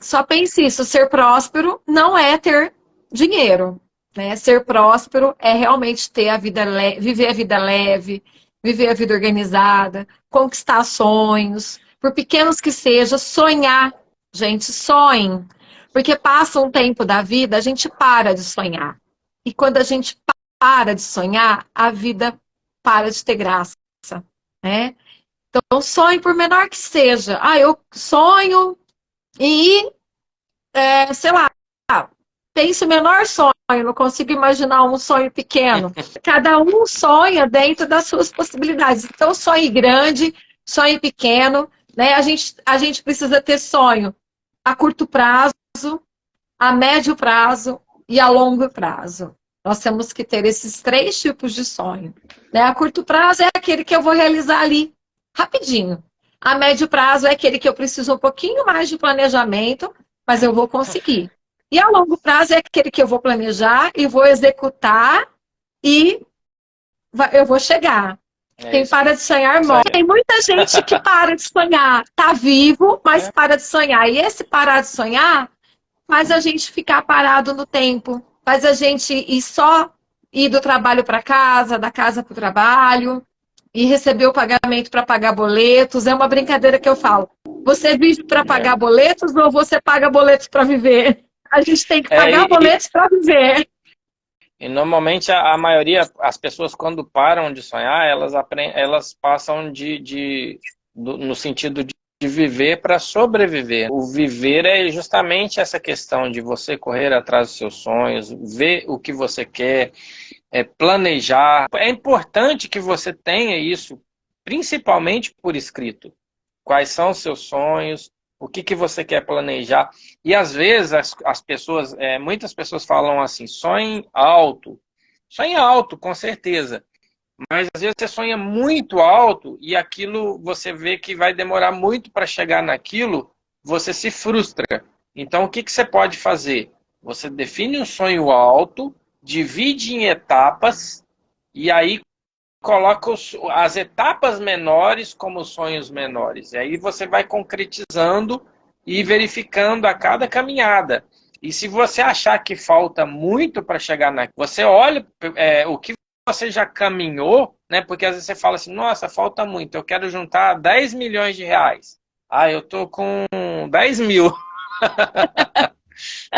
só pense isso, ser próspero não é ter dinheiro, né? Ser próspero é realmente ter a vida viver a vida leve, viver a vida organizada, conquistar sonhos, por pequenos que sejam, sonhar. Gente, sonhem. Porque passa um tempo da vida, a gente para de sonhar. E quando a gente para de sonhar, a vida para de ter graça, né? Então, sonhe por menor que seja. Eu sonho e, sei lá, pense o menor sonho, não consigo imaginar um sonho pequeno. Cada um sonha dentro das suas possibilidades. Então, sonhe grande, sonhe pequeno, né? A gente precisa ter sonho a curto prazo, a médio prazo e a longo prazo. Nós temos que ter esses 3 tipos de sonho. Né? A curto prazo é aquele que eu vou realizar ali, rapidinho. A médio prazo é aquele que eu preciso um pouquinho mais de planejamento, mas eu vou conseguir. E a longo prazo é aquele que eu vou planejar e vou executar e eu vou chegar. Quem para de sonhar morre. Tem muita gente que para de sonhar, tá vivo, mas para de sonhar. E esse parar de sonhar faz a gente ficar parado no tempo, faz a gente ir do trabalho para casa, da casa para o trabalho, e receber o pagamento para pagar boletos. É uma brincadeira que eu falo. Você vive para pagar boletos ou você paga boletos para viver? A gente tem que pagar boletos para viver. E normalmente a maioria, as pessoas quando param de sonhar, elas passam no sentido de viver para sobreviver. O viver é justamente essa questão de você correr atrás dos seus sonhos, ver o que você quer, planejar. É importante que você tenha isso, principalmente por escrito. Quais são os seus sonhos, o que você quer planejar. E às vezes as pessoas, muitas pessoas falam assim, sonhe alto. Sonhe alto, com certeza. Mas às vezes você sonha muito alto e aquilo você vê que vai demorar muito para chegar naquilo, você se frustra. Então o que você pode fazer? Você define um sonho alto, divide em etapas e aí coloca as etapas menores como sonhos menores. E aí você vai concretizando e verificando a cada caminhada. E se você achar que falta muito para chegar na... Você olha o que você já caminhou, né? Porque às vezes você fala assim, nossa, falta muito, eu quero juntar 10 milhões de reais. Ah, eu tô com 10 mil.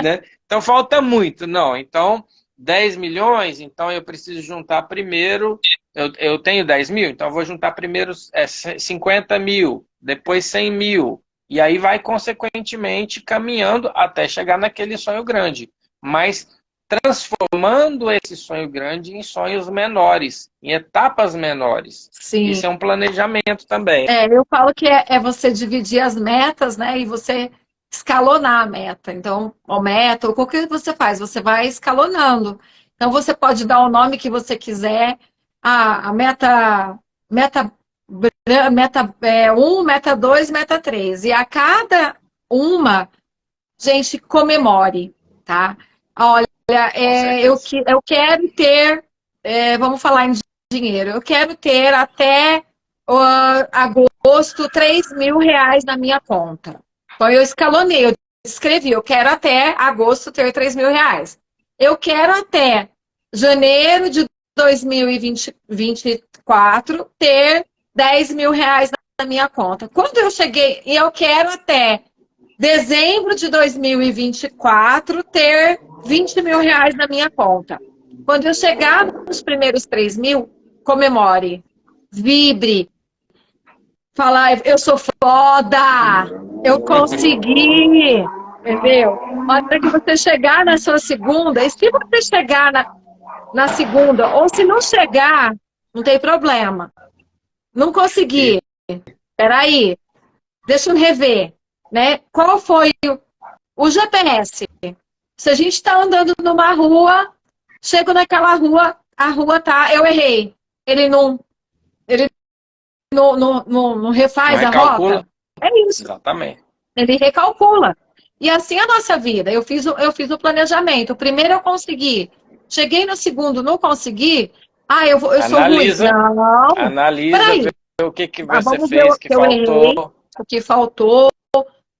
Né? Então falta muito. Não, então 10 milhões, então eu preciso juntar primeiro, eu tenho 10 mil, então eu vou juntar primeiro 50 mil, depois 100 mil, e aí vai consequentemente caminhando até chegar naquele sonho grande, mas transformando esse sonho grande em sonhos menores, em etapas menores. Sim. Isso é um planejamento também. Eu falo que é você dividir as metas, né, e você escalonar a meta. Então, a meta, ou qualquer que você faz, você vai escalonando. Então, você pode dar o nome que você quiser. A meta 1, meta 2, meta 3. E a cada uma, gente, comemore, tá? Olha, eu quero ter, vamos falar em dinheiro, eu quero ter até agosto 3 mil reais na minha conta. Então, eu escalonei, eu escrevi, eu quero até agosto ter 3 mil reais. Eu quero até janeiro de 2024 ter 10 mil reais na minha conta. Quando eu cheguei, e eu quero até dezembro de 2024 ter 20 mil reais na minha conta. Quando eu chegar nos primeiros 3 mil, comemore, vibre, falar, eu sou foda, eu consegui, entendeu? Na hora que você chegar na sua segunda, e se você chegar na segunda, ou se não chegar, não tem problema. Não consegui, peraí, deixa eu rever, né? Qual foi o GPS? Se a gente está andando numa rua, chego naquela rua, a rua tá, eu errei. Ele não refaz a rota? É isso. Exatamente. Ele recalcula. E assim a nossa vida. Eu fiz o planejamento. O primeiro eu consegui. Cheguei no segundo, não consegui. Ah, eu sou ruim. Não. Analisa, vê o que você vamos fez, que faltou. Errei, o que faltou.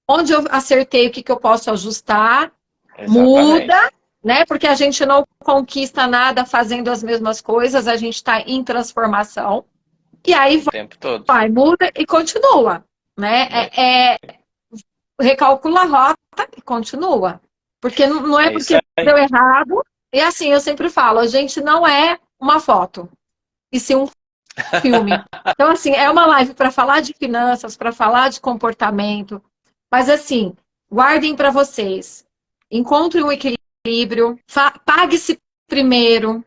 Onde eu acertei, o que eu posso ajustar. Exatamente. Muda, né? Porque a gente não conquista nada fazendo as mesmas coisas. A gente está em transformação. E aí vai, muda e continua, né? Recalcula a rota e continua. Porque não é porque deu errado. E assim, eu sempre falo, a gente não é uma foto, e sim um filme. Então, assim, é uma live para falar de finanças, para falar de comportamento. Mas, assim, guardem para vocês. Encontre um equilíbrio, pague-se primeiro,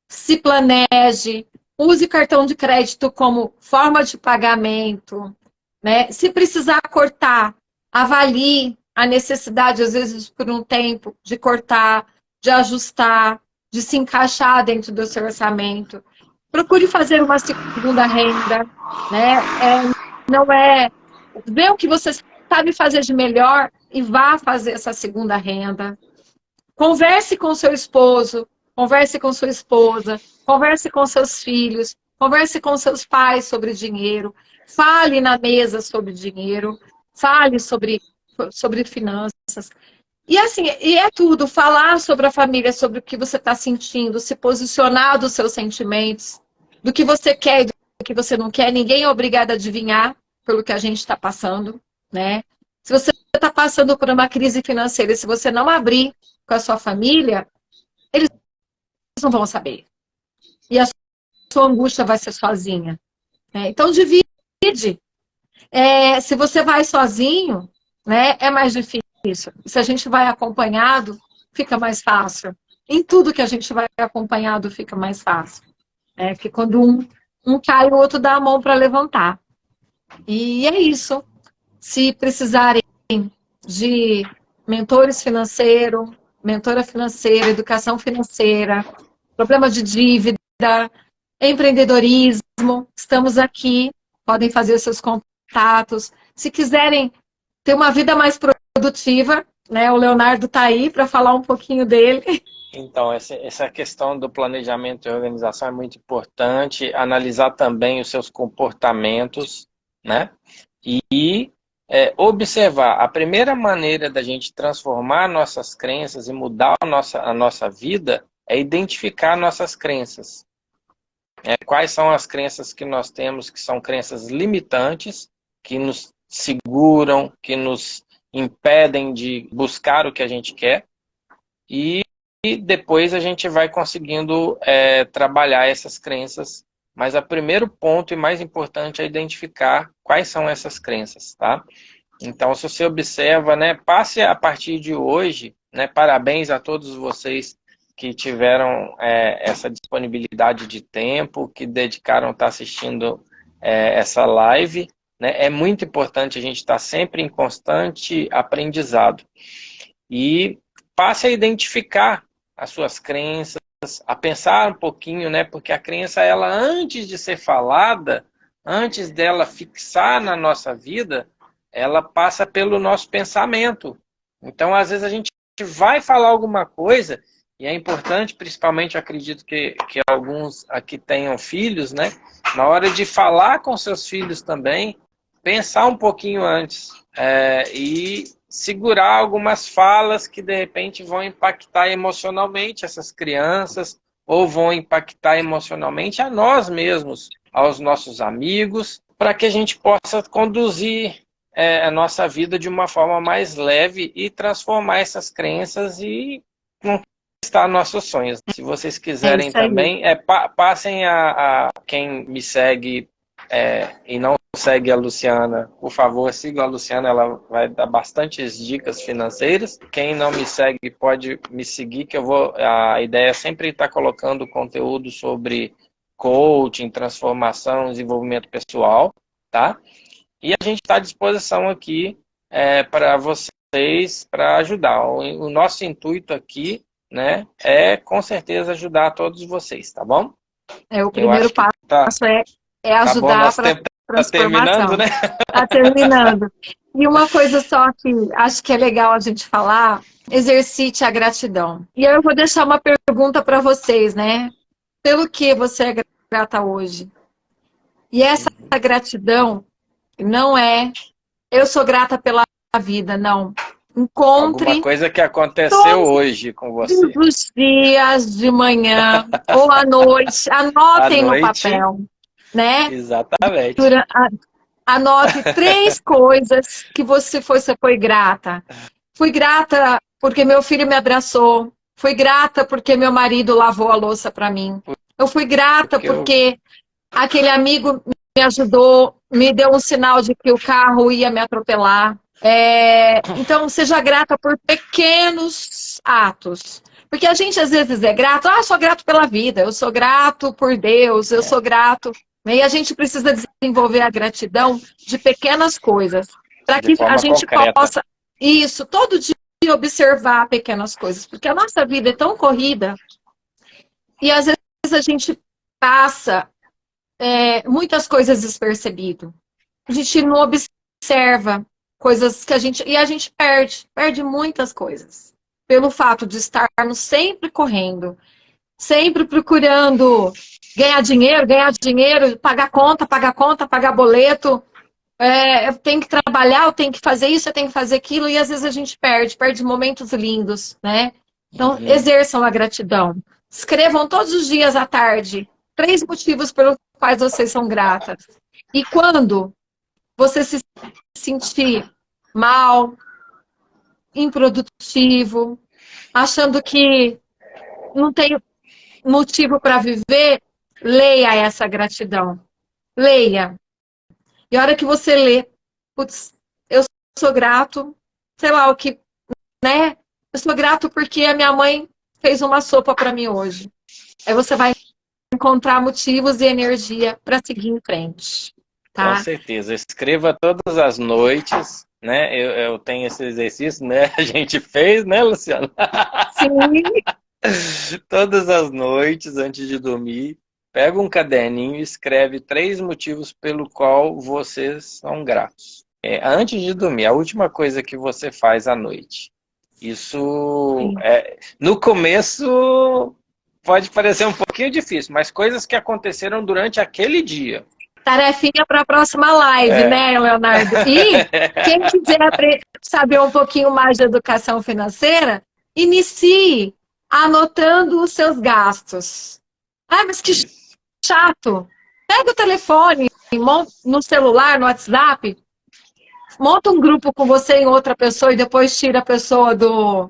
se planeje, use cartão de crédito como forma de pagamento, né? Se precisar cortar, avalie a necessidade, às vezes, por um tempo, de cortar, de ajustar, de se encaixar dentro do seu orçamento. Procure fazer uma segunda renda, né? Vê o que você sabe fazer de melhor e vá fazer essa segunda renda. Converse com seu esposo, converse com sua esposa, converse com seus filhos, converse com seus pais sobre dinheiro, fale na mesa sobre dinheiro, fale sobre finanças. E assim, é tudo, falar sobre a família, sobre o que você está sentindo, se posicionar dos seus sentimentos, do que você quer e do que você não quer. Ninguém é obrigado a adivinhar pelo que a gente está passando, né? Se você está passando por uma crise financeira, se você não abrir com a sua família, eles não vão saber. E a sua angústia vai ser sozinha, né? Então, divide. Se você vai sozinho, né, é mais difícil. Se a gente vai acompanhado, fica mais fácil. em tudo que a gente vai acompanhado fica mais fácil. Porque quando um cai, o outro dá a mão para levantar. E é isso. Se precisarem de mentores financeiros, mentora financeira, educação financeira, problema de dívida, empreendedorismo, estamos aqui, podem fazer seus contatos. Se quiserem ter uma vida mais produtiva, né, o Leonardo está aí para falar um pouquinho dele. Então, essa questão do planejamento e organização é muito importante, analisar também os seus comportamentos, né? E observar. A primeira maneira da gente transformar nossas crenças e mudar a nossa vida é identificar nossas crenças. Quais são as crenças que nós temos que são crenças limitantes, que nos seguram, que nos impedem de buscar o que a gente quer, e depois a gente vai conseguindo trabalhar essas crenças. Mas o primeiro ponto e mais importante é identificar quais são essas crenças, tá? Então, se você observa, né, passe a partir de hoje, né, parabéns a todos vocês que tiveram essa disponibilidade de tempo, que dedicaram a estar assistindo essa live, né? É muito importante a gente estar sempre em constante aprendizado. E passe a identificar as suas crenças, a pensar um pouquinho, né? Porque a crença, ela antes de ser falada, antes dela fixar na nossa vida, ela passa pelo nosso pensamento. Então, às vezes a gente vai falar alguma coisa, e é importante, principalmente, acredito que alguns aqui tenham filhos, né? Na hora de falar com seus filhos também, pensar um pouquinho antes e segurar algumas falas que de repente vão impactar emocionalmente essas crianças ou vão impactar emocionalmente a nós mesmos, aos nossos amigos, para que a gente possa conduzir a nossa vida de uma forma mais leve e transformar essas crenças e conquistar nossos sonhos. Se vocês quiserem também, passem a quem me segue e não segue a Luciana, por favor, siga a Luciana, ela vai dar bastantes dicas financeiras. Quem não me segue pode me seguir, que a ideia é sempre estar colocando conteúdo sobre coaching, transformação, desenvolvimento pessoal, tá? E a gente está à disposição aqui para vocês, para ajudar. O nosso intuito aqui, né, é com certeza ajudar todos vocês, tá bom? O primeiro passo é ajudar para Tá terminando, né? Tá terminando. E uma coisa só que acho que é legal a gente falar, exercite a gratidão. E eu vou deixar uma pergunta para vocês, né? Pelo que você é grata hoje? E essa gratidão não é eu sou grata pela vida, não. Encontre alguma coisa que aconteceu hoje com você. Todos os dias de manhã ou à noite, anotem no papel. Né? Exatamente. Anote 3 coisas que você foi grata. Fui grata porque meu filho me abraçou. Fui grata porque meu marido lavou a louça para mim. Eu fui grata porque aquele amigo me ajudou, me deu um sinal de que o carro ia me atropelar. Então, seja grata por pequenos atos. Porque a gente às vezes é grato. Sou grato pela vida. Eu sou grato por Deus. Eu sou grato. E a gente precisa desenvolver a gratidão de pequenas coisas, para que a gente possa, todo dia observar pequenas coisas, porque a nossa vida é tão corrida, e às vezes a gente passa muitas coisas despercebido. A gente não observa coisas que a gente perde muitas coisas, pelo fato de estarmos sempre correndo, sempre procurando ganhar dinheiro, pagar conta, pagar boleto. Eu tenho que trabalhar, eu tenho que fazer isso, eu tenho que fazer aquilo, e às vezes a gente perde momentos lindos, né? Então, exerçam a gratidão. Escrevam todos os dias à tarde 3 motivos pelos quais vocês são gratas. E quando você se sentir mal, improdutivo, achando que não tem motivo para viver, leia essa gratidão. Leia. E a hora que você lê, putz, eu sou grato, sei lá o que, né? Eu sou grato porque a minha mãe fez uma sopa para mim hoje. Aí você vai encontrar motivos e energia para seguir em frente, Com tá? certeza. Escreva todas as noites, né? Eu tenho esse exercício, né? A gente fez, né, Luciana? Sim, Todas as noites, antes de dormir, pega um caderninho e escreve 3 motivos pelo qual vocês são gratos. Antes de dormir, a última coisa que você faz à noite. Isso, sim. no começo, pode parecer um pouquinho difícil, mas coisas que aconteceram durante aquele dia. Tarefinha para a próxima live, É. né, Leonardo? E quem quiser saber um pouquinho mais de educação financeira, inicie anotando os seus gastos. Ah, mas que chato! Pega o telefone, no celular, no WhatsApp, monta um grupo com você e outra pessoa e depois tira a pessoa do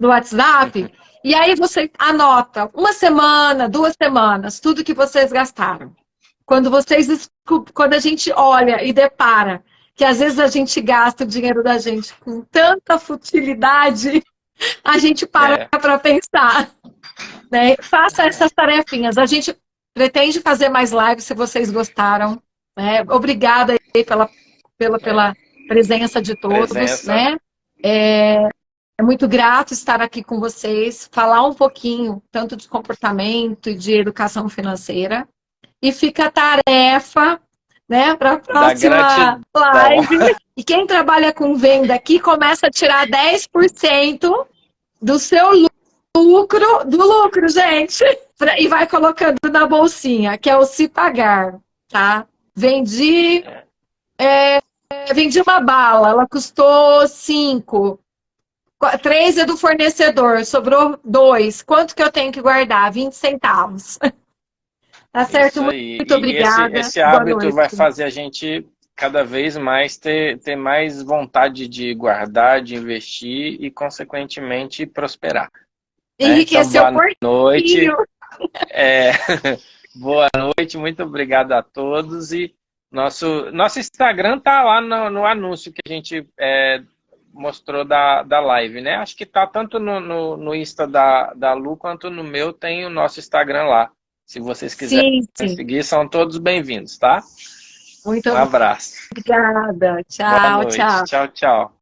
WhatsApp. E aí você anota 1 semana, 2 semanas, tudo que vocês gastaram. Quando a gente olha e depara que às vezes a gente gasta o dinheiro da gente com tanta futilidade, a gente para para pensar, né? Faça essas tarefinhas. A gente pretende fazer mais lives se vocês gostaram, né? Obrigada aí pela presença de todos, Presença. né? É muito grato estar aqui com vocês, falar um pouquinho tanto de comportamento e de educação financeira. E fica a tarefa, né, para a Da próxima gratidão. live. E quem trabalha com venda aqui começa a tirar 10% do seu lucro, gente, e vai colocando na bolsinha, que é o se pagar, tá? Vendi uma bala, ela custou 5. 3 é do fornecedor, sobrou 2. Quanto que eu tenho que guardar? 20 centavos. Tá certo? Isso aí. Muito E esse, obrigada. esse Boa hábito noite. vai fazer a gente cada vez mais ter mais vontade de guardar, de investir e, consequentemente, prosperar. Né? Então, Enriqueceu o boa noite. porquinho. É, boa noite, muito obrigado a todos. E nosso Instagram tá lá no anúncio que a gente mostrou da live, né? Acho que tá tanto no Insta da Lu quanto no meu, tem o nosso Instagram lá. Se vocês quiserem Sim, sim. seguir, são todos bem-vindos, tá? Muito Um abraço. obrigada. Boa Tchau, noite. tchau. Tchau, tchau.